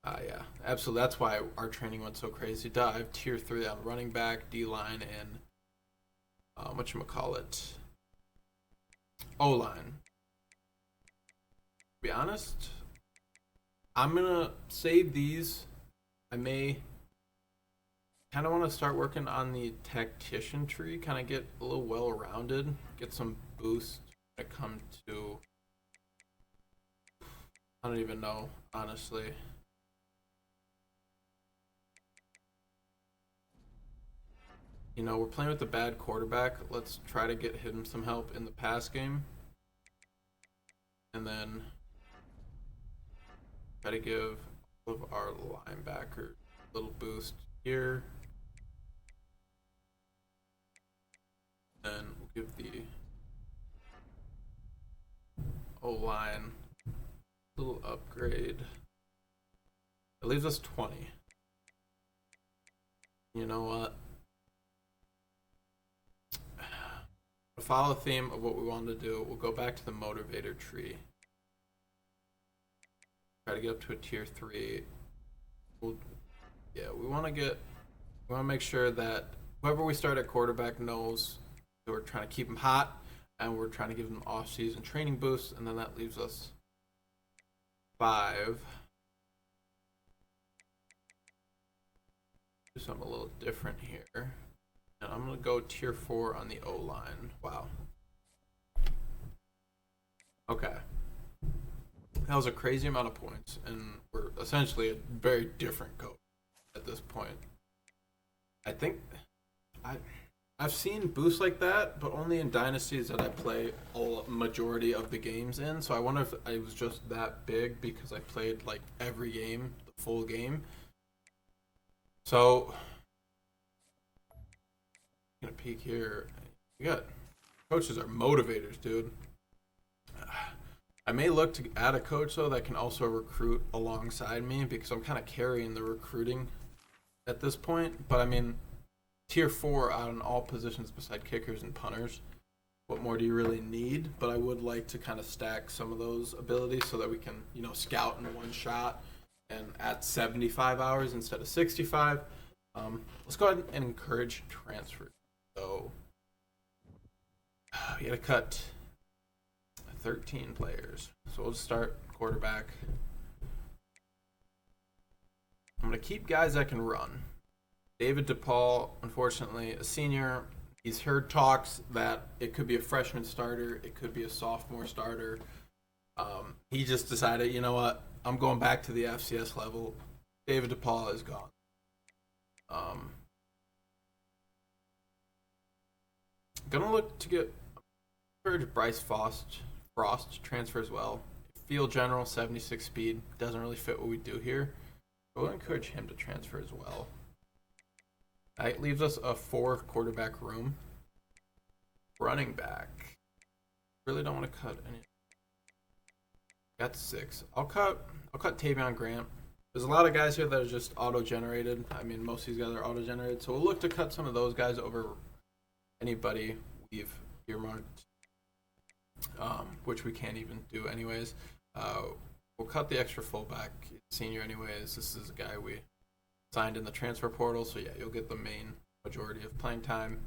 Yeah, absolutely. That's why our training went so crazy. Duh, I have tier 3 on running back, D line, and whatchamacallit, O line. To be honest, I'm gonna save these. I may kind of want to start working on the tactician tree, kind of get a little well rounded, get some boost when it comes to. I don't even know, honestly. You know, we're playing with a bad quarterback. Let's try to get him some help in the pass game. And then try to give all of our linebackers a little boost here. Then we'll give the O-line a little upgrade. It leaves us 20. You know what? To follow the theme of what we wanted to do, we'll go back to the motivator tree. Try to get up to a tier 3. We want to make sure that whoever we start at quarterback knows that we're trying to keep them hot, and we're trying to give them off-season training boosts, and then that leaves us 5. Do something a little different here. And I'm going to go tier 4 on the O-line. Wow. Okay. That was a crazy amount of points, and we're essentially a very different coach at this point. I think I've seen boosts like that, but only in dynasties that I play a majority of the games in. So I wonder if it was just that big because I played like every game, the full game. So I'm gonna peek here. You got coaches are motivators, dude. I may look to add a coach though that can also recruit alongside me because I'm kind of carrying the recruiting at this point. But I mean, tier 4 on all positions beside kickers and punters. What more do you really need? But I would like to kind of stack some of those abilities so that we can, scout in one shot and at 75 hours instead of 65. Let's go ahead and encourage transfer. So we got to cut 13 players. So we'll just start quarterback. I'm going to keep guys that can run. David DePaul, unfortunately, a senior. He's heard talks that it could be a freshman starter. It could be a sophomore starter. He just decided, you know what? I'm going back to the FCS level. David DePaul is gone. Gonna look to get Bryce Frost transfer as well. Field general, 76 speed. Doesn't really fit what we do here. We'll encourage him to transfer as well. That leaves us a 4 quarterback room. Running back. Really don't want to cut any. Got 6. I'll cut Tavion Grant. There's a lot of guys here that are just auto-generated. I mean, most of these guys are auto-generated. So we'll look to cut some of those guys over anybody we've earmarked, which we can't even do anyways. We'll cut the extra fullback senior anyways. This is a guy we signed in the transfer portal. So, yeah, you'll get the main majority of playing time.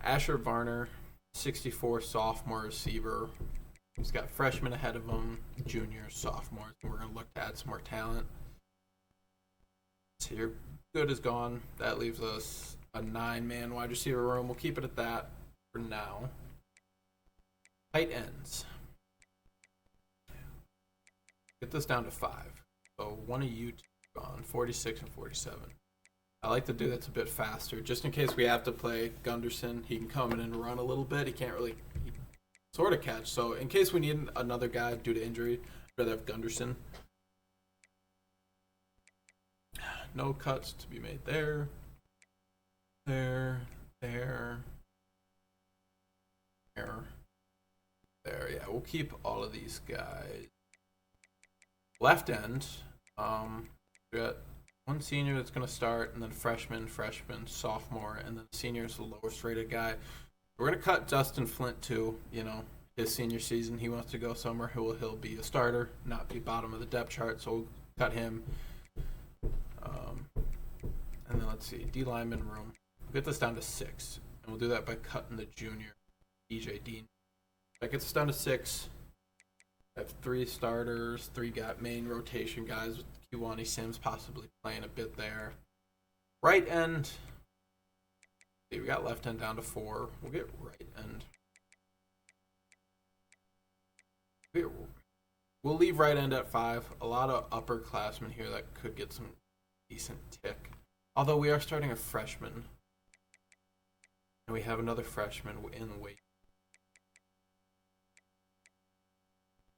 Asher Varner, 64 sophomore receiver. He's got freshmen ahead of him, juniors, sophomores, and we're going to look to add some more talent. So your good is gone. That leaves us a 9-man wide receiver room. We'll keep it at that for now. Tight ends. Get this down to 5. So one of you two gone, 46 and 47. I like to do that's a bit faster, just in case we have to play Gunderson. He can come in and run a little bit. He can't really sort of catch. So in case we need another guy due to injury, I'd rather have Gunderson. No cuts to be made there. There. Yeah, we'll keep all of these guys. Left end, we got one senior that's going to start, and then freshman, sophomore, and then senior is the lowest rated guy. We're going to cut Dustin Flint too. His senior season, he wants to go somewhere. He'll be a starter, not be bottom of the depth chart. So we'll cut him. And then let's see, D lineman room. We'll get this down to 6, and we'll do that by cutting the junior, EJ Dean. That gets us down to 6. I have 3 starters, 3 main rotation guys with Kiwani Sims possibly playing a bit there. Right end. See, we got left end down to 4. We'll get right end. We'll leave right end at 5. A lot of upperclassmen here that could get some decent tick. Although we are starting a freshman. And we have another freshman in weight.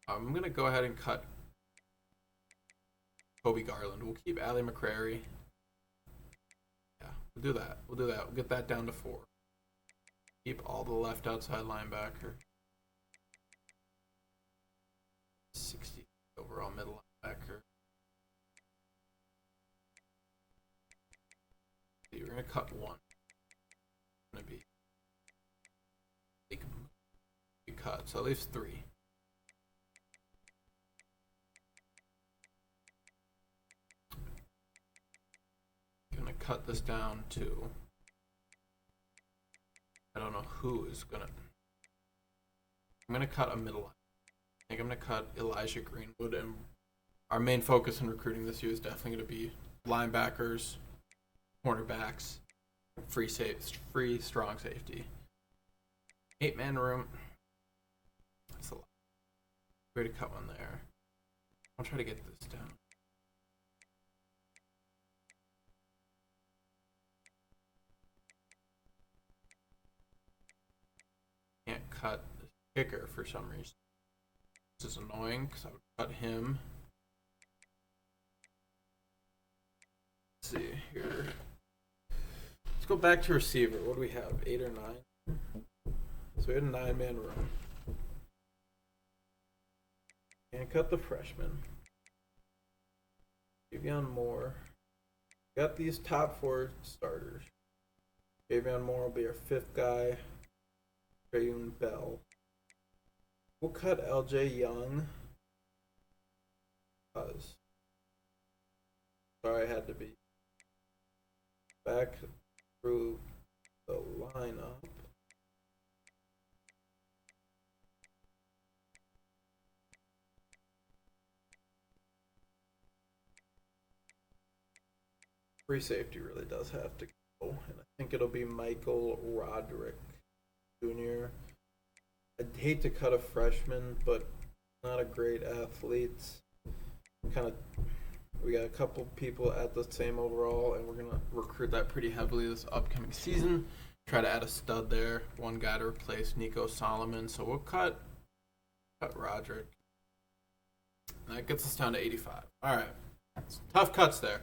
I'm going to go ahead and cut Kobe Garland. We'll keep Ali McCrary. Yeah, we'll do that. We'll get that down to 4. Keep all the left outside linebacker. 60 overall middle linebacker. See, we're going to cut 1. It's going to be cut, so at least 3. Gonna cut this down to, I don't know who is gonna, I'm gonna cut a middle line. I think I'm gonna cut Elijah Greenwood, and our main focus in recruiting this year is definitely gonna be linebackers, cornerbacks, free strong safety. 8-man room. That's a lot. Way to cut one there. I'll try to get this down. Can't cut the kicker for some reason. This is annoying because I would cut him. Let's see here. Let's go back to receiver. What do we have? 8 or 9? So we had a 9-man room. Can't cut the freshman. Davion Moore. Got these top 4 starters. Davion Moore will be our 5th guy. Trayun Bell. We'll cut LJ Young. Sorry, I had to be back through the lineup. Free safety really does have to go, and I think it'll be Michael Roderick Jr. I'd hate to cut a freshman, but not a great athlete. We got a couple people at the same overall, and we're gonna recruit that pretty heavily this upcoming season. Try to add a stud there, one guy to replace Nico Solomon. So we'll cut Roderick. And that gets us down to 85. All right, tough cuts there.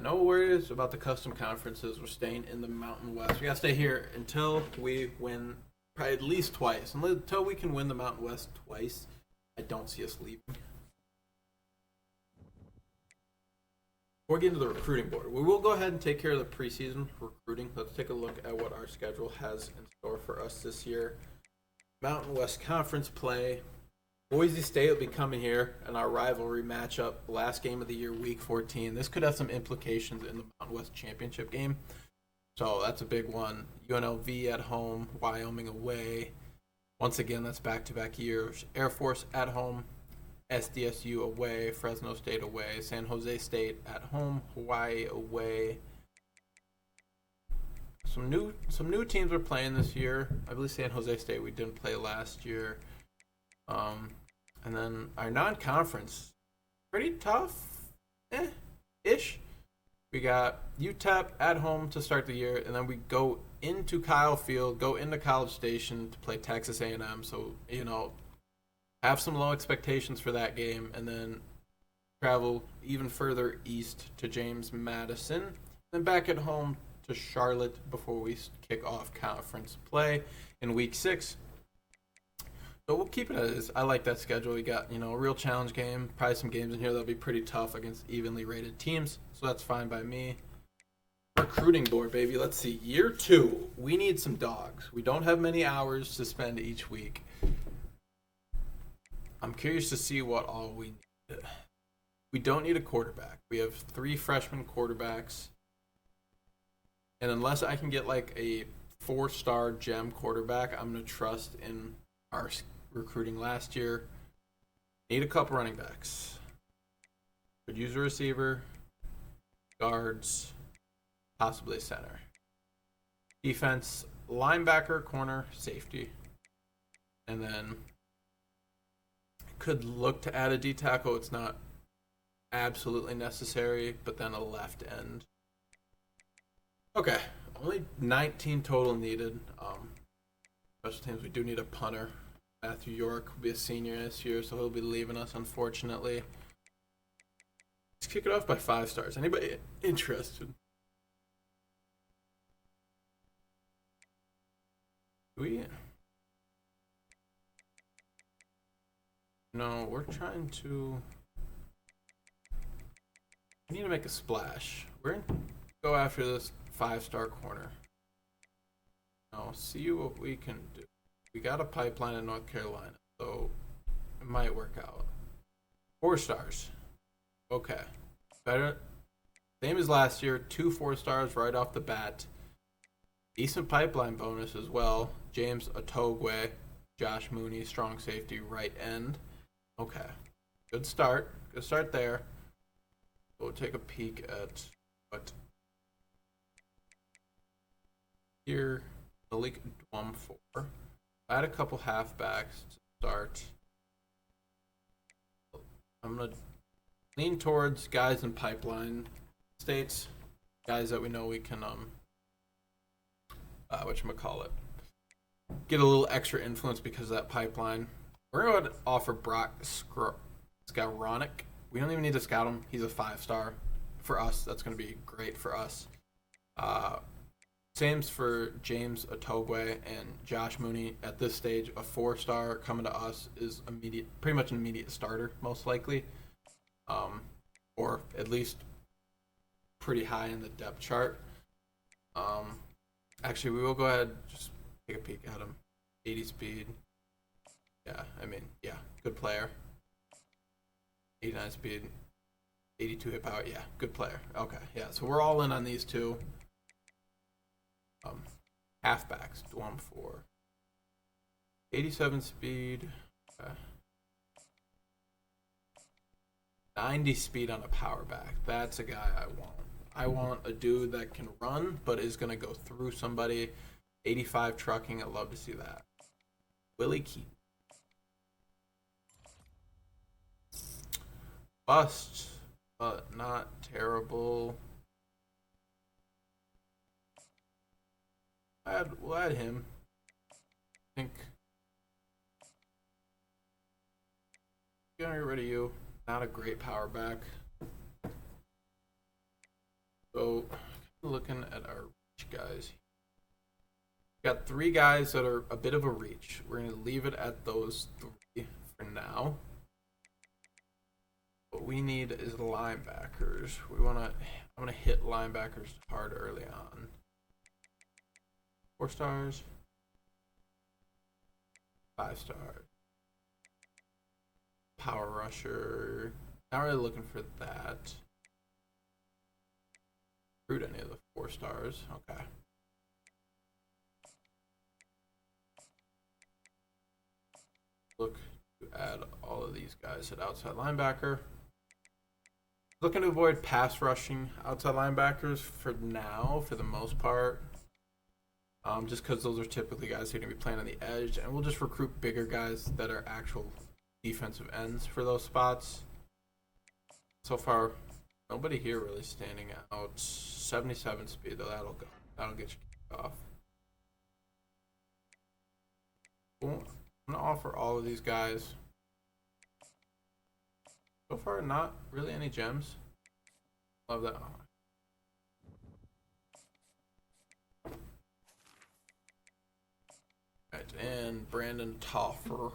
No worries about the custom conferences. We're staying in the Mountain West. We gotta stay here until we win, probably at least twice. Until we can win the Mountain West twice, I don't see us leaving. Before we get into the recruiting board, we will go ahead and take care of the preseason recruiting. Let's take a look at what our schedule has in store for us this year. Mountain West Conference play. Boise State will be coming here in our rivalry matchup, last game of the year, Week 14. This could have some implications in the Mountain West Championship game. So that's a big one. UNLV at home, Wyoming away. Once again, that's back-to-back years. Air Force at home, SDSU away, Fresno State away, San Jose State at home, Hawaii away. Some new teams are playing this year. I believe San Jose State we didn't play last year. And then our non-conference, pretty tough, ish. We got UTEP at home to start the year, and then we go into Kyle Field, go into College Station to play Texas A&M. So, have some low expectations for that game, and then travel even further east to James Madison, then back at home to Charlotte before we kick off conference play in Week 6. So we'll keep it as I like that schedule. We got, a real challenge game, probably some games in here that'll be pretty tough against evenly rated teams. So that's fine by me. Recruiting board, baby. Let's see. Year 2, we need some dogs. We don't have many hours to spend each week. I'm curious to see what all we need. We don't need a quarterback. We have 3 freshman quarterbacks. And unless I can get like a 4-star gem quarterback, I'm going to trust in our recruiting last year. Need a couple running backs. Could use a receiver, guards, possibly a center. Defense, linebacker, corner, safety. And then could look to add a D tackle. It's not absolutely necessary, but then a left end. Okay, only 19 total needed. Special teams, we do need a punter. Matthew York will be a senior this year, so he'll be leaving us, unfortunately. Let's kick it off by 5 stars. Anybody interested? No, we're trying to... We need to make a splash. We're going to go after this 5-star corner. Now, see what we can do. We got a pipeline in North Carolina, so it might work out. 4 stars. Okay. Better. Same as last year. 2 4-stars right off the bat. Decent pipeline bonus as well. James Otogwe, Josh Mooney, strong safety, right end. Okay. Good start. Good start there. We'll take a peek at what here Malik Dwum for. Add a couple halfbacks to start. I'm gonna lean towards guys in pipeline states, guys that we know we can whatchamacallit, get a little extra influence because of that pipeline. We're going to offer Brock Skowronek. We don't even need to scout him. He's a 5-star. For us, that's going to be great for us. Same's for James Otogwe and Josh Mooney. At this stage, a 4-star coming to us is pretty much an immediate starter, most likely. Or at least pretty high in the depth chart. Actually, we will go ahead and just take a peek at him. 80 speed. Yeah, good player. 89 speed. 82 hit power. Yeah, good player. Okay, yeah, so we're all in on these 2. Halfbacks. Dwum for 87 speed. 90 speed on a power back. That's a guy I want. I want a dude that can run, but is going to go through somebody. 85 trucking. I'd love to see that. Willie Keaton. Bust, but not terrible. We'll add him. I think. Gonna get rid of you. Not a great power back. So, looking at our reach guys. Got 3 guys that are a bit of a reach. We're gonna leave it at those 3 for now. What we need is linebackers. I'm gonna hit linebackers hard early on. 4 stars. 5 stars. Power rusher. Not really looking for that. Recruit any of the 4 stars. Okay. Look to add all of these guys at outside linebacker. Looking to avoid pass rushing outside linebackers for now, for the most part. Just because those are typically guys who are going to be playing on the edge. And we'll just recruit bigger guys that are actual defensive ends for those spots. So far, nobody here really standing out. 77 speed, though, that'll go. That'll get you kicked off. Cool. I'm going to offer all of these guys. So far, not really any gems. Love that. Alright, and Brandon Tuafu.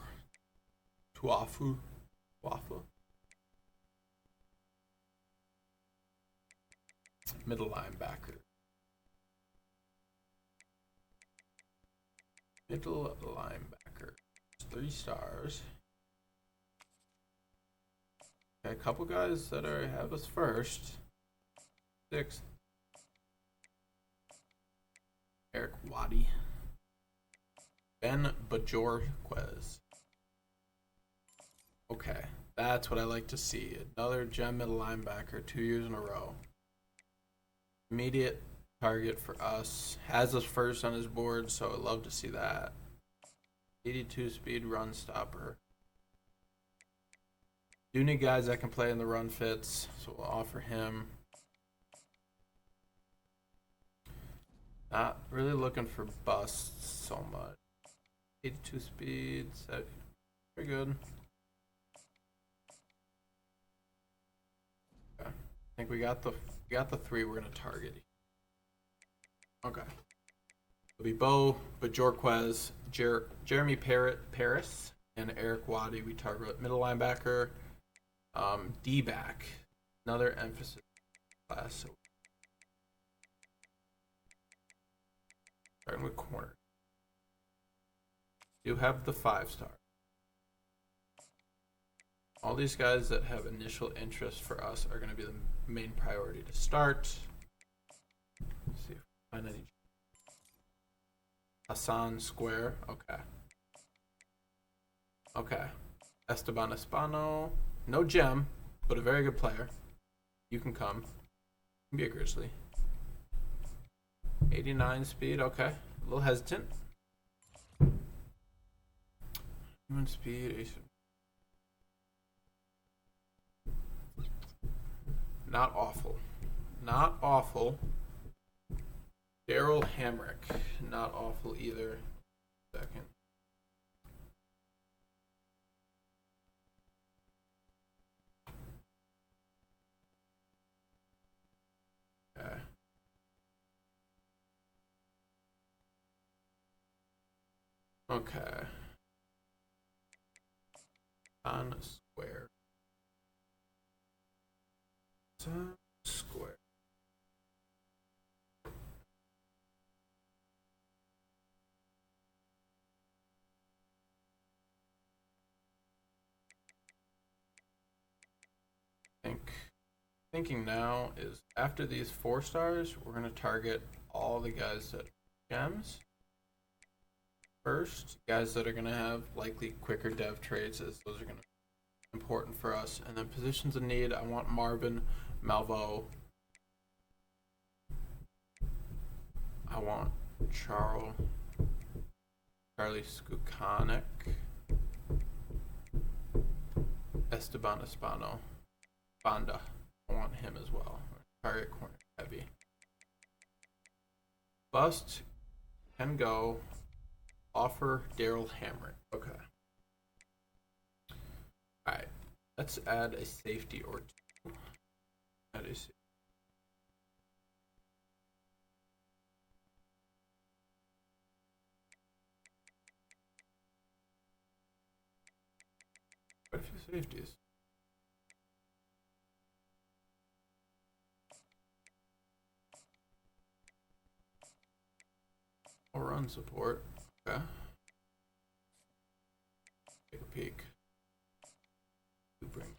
Middle linebacker. Middle linebacker. 3 stars. Okay, a couple guys that have us first. 6th. Eric Waddy. Ben Bajorquez. Okay, that's what I like to see. Another gem middle linebacker 2 years in a row. Immediate target for us. Has us first on his board, so I'd love to see that. 82 speed run stopper. Do need guys that can play in the run fits, so we'll offer him. Not really looking for busts so much. 82 speed, very good. Okay. I think we got the 3 we're gonna target. Okay. It'll be Bo Bajorquez, Jeremy Paris, and Eric Waddy. We target middle linebacker, D-back. Another emphasis class. So starting with corner. You have the 5-star. All these guys that have initial interest for us are going to be the main priority to start. Let's see if I find any. Hassan Square. Okay. Okay. Esteban Espano. No gem, but a very good player. You can come. You can be a Grizzly. 89 speed. Okay. A little hesitant. Human speed. Not awful. Not awful. Daryl Hamrick. Not awful either. Second. Okay. Okay. On square. Square. Thinking now is after these 4 stars, we're gonna target all the guys that are gems. First, guys that are gonna have likely quicker dev trades, as those are gonna be important for us. And then positions of need, I want Marvin Malvo. I want Charlie Skukanek. Esteban Espano. Banda. I want him as well. Target corner heavy. Bust can go. Offer Daryl Hamrick. Okay. Alright. Let's add a safety or 2. Add a safety. Quite a few safeties. Or run support. Okay. Take a peek. Bring.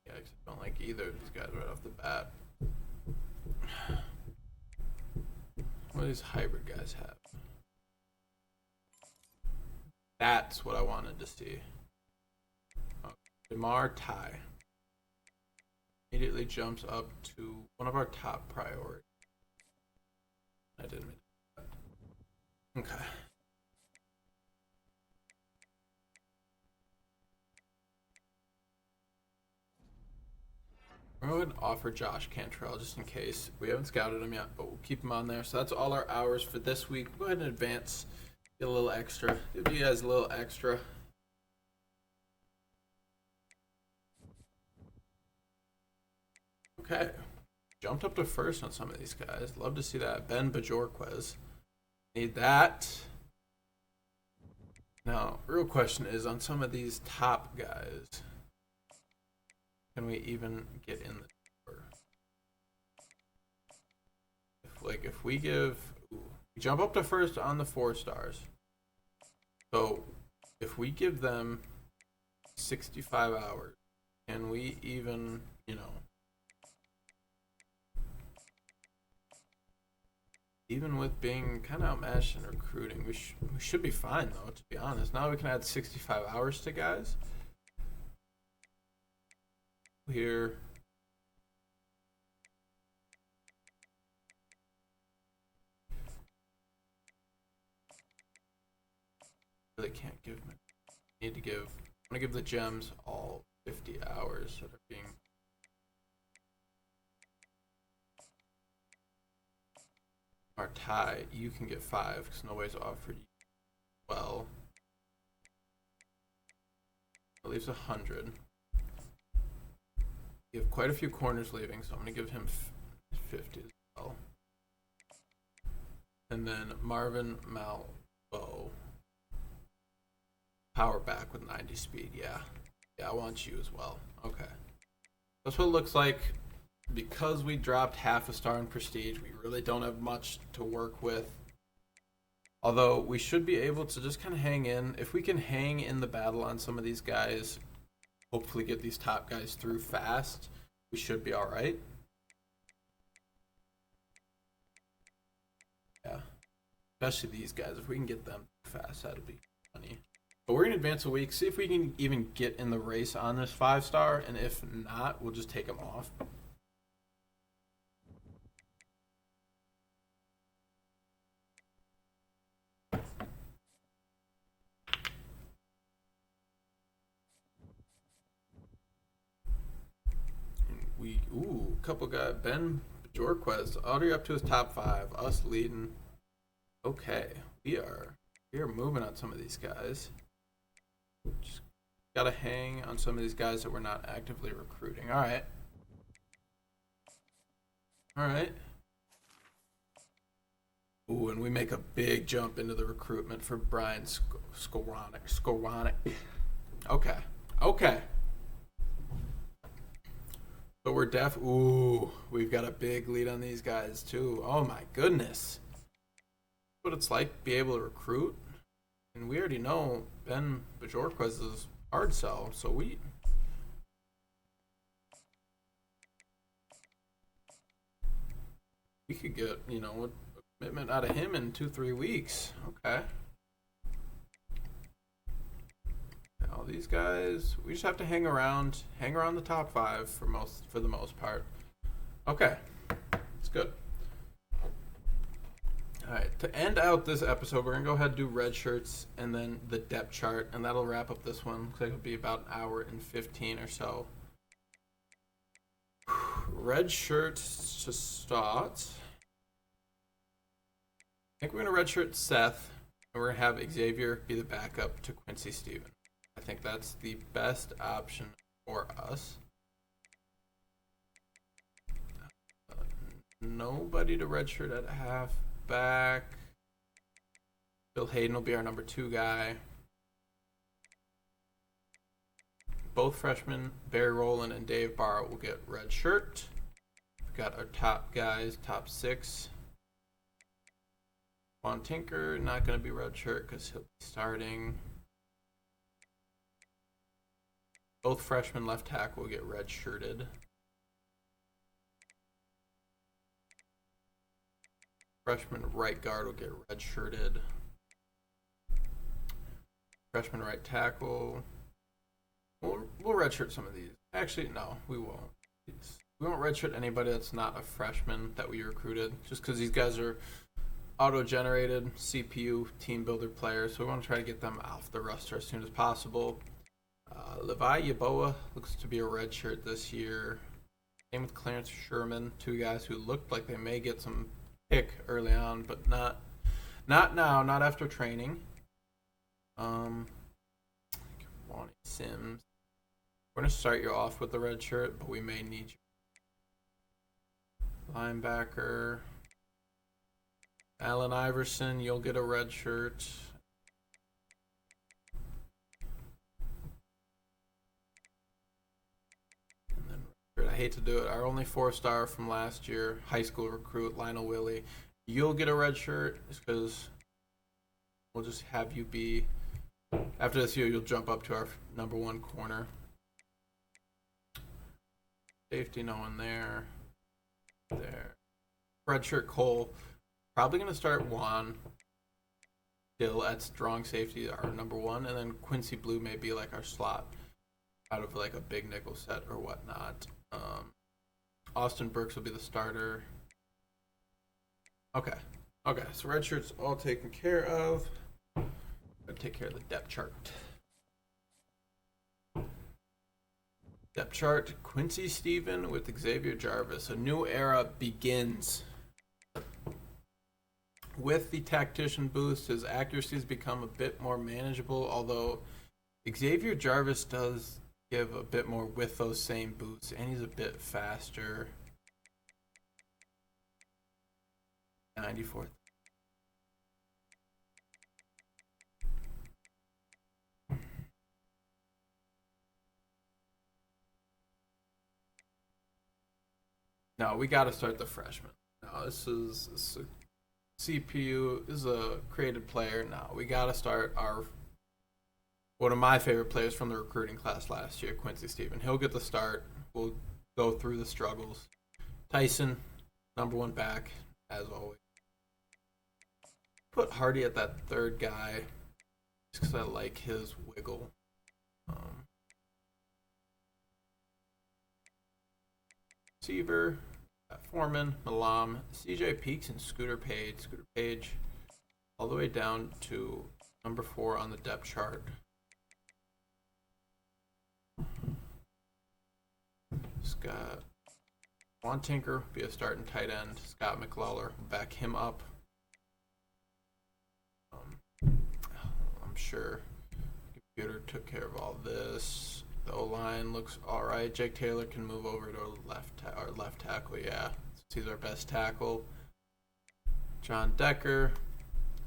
Yeah, I don't like either of these guys right off the bat. What do these hybrid guys have? That's what I wanted to see. Oh, DeMar Ty. Immediately jumps up to one of our top priorities. I didn't mean that. Okay. We're going to offer Josh Cantrell just in case. We haven't scouted him yet, but we'll keep him on there. So that's all our hours for this week. We'll go ahead and advance. Get a little extra. Give you guys a little extra. Okay. Jumped up to first on some of these guys. Love to see that. Ben Bajorquez. Need that. Now, real question is on some of these top guys, can we even get in the door? If we give, We jump up to first on the 4 stars. So if we give them 65 hours, can we even, even with being kind of outmatched in recruiting, we should be fine, though, to be honest. Now we can add 65 hours to guys. Here. Really can't give them. Need to give. I'm gonna give the gems all 50 hours that are being. Our tie, you can get 5 because nobody's offered you. Well, it leaves 100. You have quite a few corners leaving, so I'm gonna give him 50 as well. And then Marvin Malvo. Power back with 90 speed, yeah. Yeah, I want you as well. Okay. That's what it looks like. Because we dropped half a star in Prestige, we really don't have much to work with. Although, we should be able to just kind of hang in. If we can hang in the battle on some of these guys, hopefully get these top guys through fast, we should be alright. Yeah. Especially these guys. If we can get them fast, that'll be funny. But we're going to advance a week, see if we can even get in the race on this 5-star, and if not, we'll just take them off. Couple guys. Ben Bajorquez already up to his top 5. Us leading. Okay, we are moving on some of these guys. Just gotta hang on some of these guys that we're not actively recruiting. All right. Ooh, and we make a big jump into the recruitment for Brian Skowronek. Okay. But we're ooh, we've got a big lead on these guys too. Oh my goodness. What it's like to be able to recruit. And we already know Ben Bajorquez is hard sell, so we could get, a commitment out of him in 2-3 weeks. Okay. All these guys, we just have to hang around the top 5 for the most part. Okay, it's good. All right, to end out this episode, we're gonna go ahead and do red shirts and then the depth chart, and that'll wrap up this one. Looks like it'll be about an hour and 15 or so. Red shirts to start. I think we're gonna red shirt Seth, and we're gonna have Xavier be the backup to Quincy Stevens. I think that's the best option for us. Nobody to redshirt at halfback. Bill Hayden will be our number 2 guy. Both freshmen, Barry Rowland and Dave Barr, will get red shirt. We've got our top guys, top 6. Juan Tinker, not going to be red shirt because he'll be starting. Both freshmen left tackle will get red shirted. Freshman right guard will get red shirted. Freshman right tackle. We'll redshirt some of these. Actually, no, we won't. We won't redshirt anybody that's not a freshman that we recruited, just because these guys are auto-generated CPU team builder players, so we want to try to get them off the roster as soon as possible. Levi Yaboa looks to be a red shirt this year. Same with Clarence Sherman, 2 guys who looked like they may get some pick early on, but not now, not after training. Ronnie Sims. We're going to start you off with the red shirt, but we may need you. Linebacker. Allen Iverson, you'll get a red shirt. I hate to do it. Our only 4-star from last year, high school recruit Lionel Willie. You'll get a red shirt because we'll just have you be. After this year, you'll jump up to our number 1 corner. Safety, no one there. There. Redshirt Cole. Probably going to start Juan. Still at strong safety, our number 1. And then Quincy Blue may be like our slot out of like a big nickel set or whatnot. Austin Burks will be the starter. Okay. So red shirt's all taken care of. Gotta take care of the depth chart. Depth chart, Quincy Stephen with Xavier Jarvis. A new era begins. With the tactician boost, his accuracy has become a bit more manageable, although Xavier Jarvis does give a bit more with those same boosts, and he's a bit faster. 94. No, we got to start the freshman. No, this is a CPU. This is a created player. No, we got to start one of my favorite players from the recruiting class last year, Quincy Stephen. He'll get the start. We'll go through the struggles. Tyson, number 1 back, as always. Put Hardy at that third guy just because I like his wiggle. Receiver, Foreman, Malam, CJ Peaks, and Scooter Page. Scooter Page all the way down to number 4 on the depth chart. Scott Juan Tinker be a starting tight end. Scott McLawler will back him up. I'm sure the computer took care of all this. The O-line looks alright. Jake Taylor can move over to left tackle, yeah. He's our best tackle. John Decker,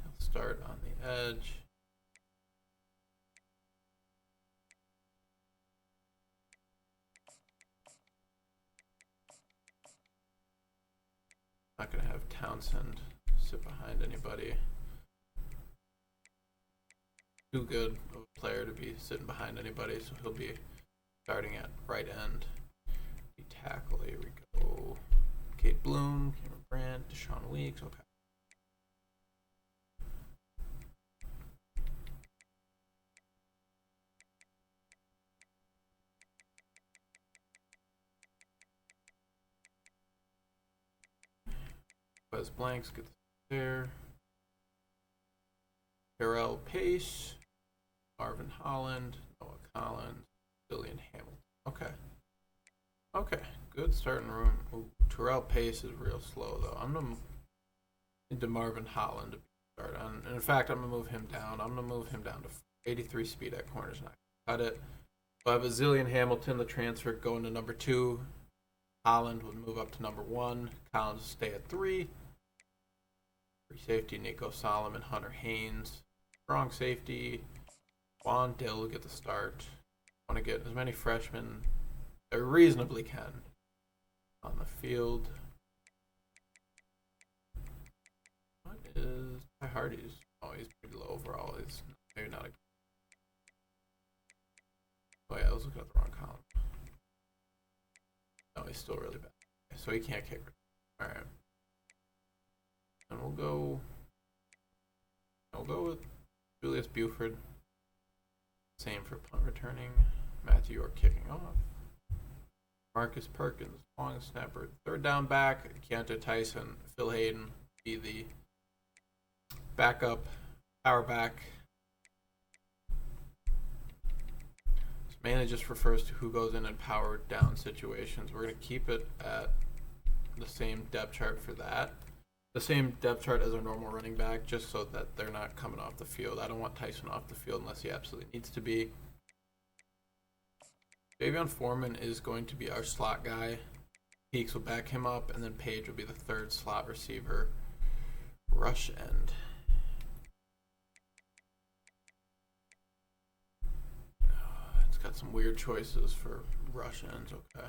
he'll start on the edge. Not going to have Townsend sit behind anybody. Too good of a player to be sitting behind anybody, so he'll be starting at right end. The tackle, here we go. Kate Bloom, Cameron Brandt, Deshaun Weeks, okay. Wes Blanks gets there. Terrell Pace, Marvin Holland, Noah Collins, Billion Hamilton. Okay, good starting room. Ooh, Terrell Pace is real slow though. I'm gonna into Marvin Holland to start on. And in fact, I'm gonna move him down. I'm gonna move him down to 83 speed at corners. Not cut it. So I have a Zillion Hamilton, the transfer, going to number 2. Holland would move up to number 1. Collins will stay at 3. Free safety, Nico Solomon, Hunter Haynes. Strong safety, Juan Dill will get the start. I want to get as many freshmen as I reasonably can on the field. What is Ty Hardy's? Oh, he's pretty low overall. He's maybe not a. Oh yeah, I was looking at the wrong column. No, he's still really bad. So he can't kick. All right, and we'll go with Julius Buford. Same for punt returning. Matthew York kicking off. Marcus Perkins, long snapper. Third down back. Keontae Tyson, Phil Hayden be the backup power back. This mainly just refers to who goes in power down situations. We're going to keep it at the same depth chart for that. The same depth chart as our normal running back, just so that they're not coming off the field. I don't want Tyson off the field unless he absolutely needs to be. Javion Foreman is going to be our slot guy. Peaks will back him up, and then Page will be the third slot receiver. Rush end. It's got some weird choices for rush ends, okay.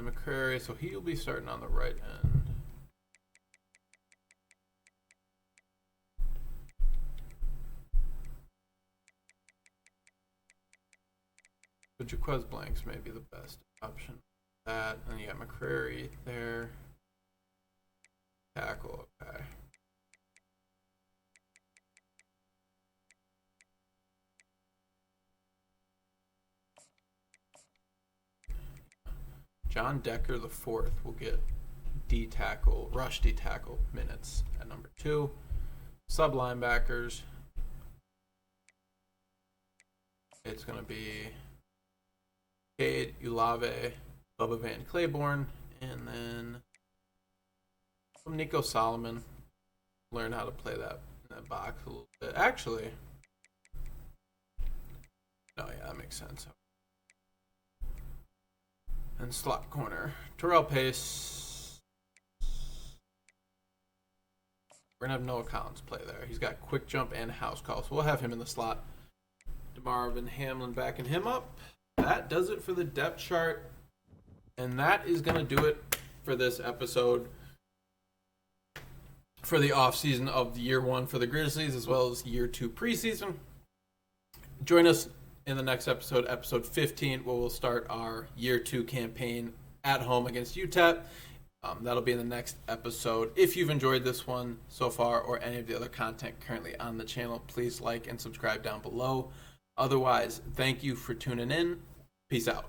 then McCrary, so he'll be starting on the right end. So Jaquez Blanks may be the best option. That, and you got McCrary there. Tackle, okay. John Decker the fourth will get rush D tackle minutes at number 2. Sub linebackers. It's going to be Cade, Ulave, Bubba Van Claiborne, and then Nico Solomon. Learn how to play that in that box a little bit. Actually, no, yeah, that makes sense. And slot corner, Terrell Pace. We're going to have Noah Collins play there. He's got quick jump and house call, so we'll have him in the slot. DeMarvin Hamlin backing him up. That does it for the depth chart. And that is going to do it for this episode for the offseason of year 1 for the Grizzlies, as well as year 2 preseason. Join us in the next episode, episode 15, where we'll start our year 2 campaign at home against UTEP. That'll be in the next episode. If you've enjoyed this one so far or any of the other content currently on the channel, please like and subscribe down below. Otherwise, thank you for tuning in. Peace out.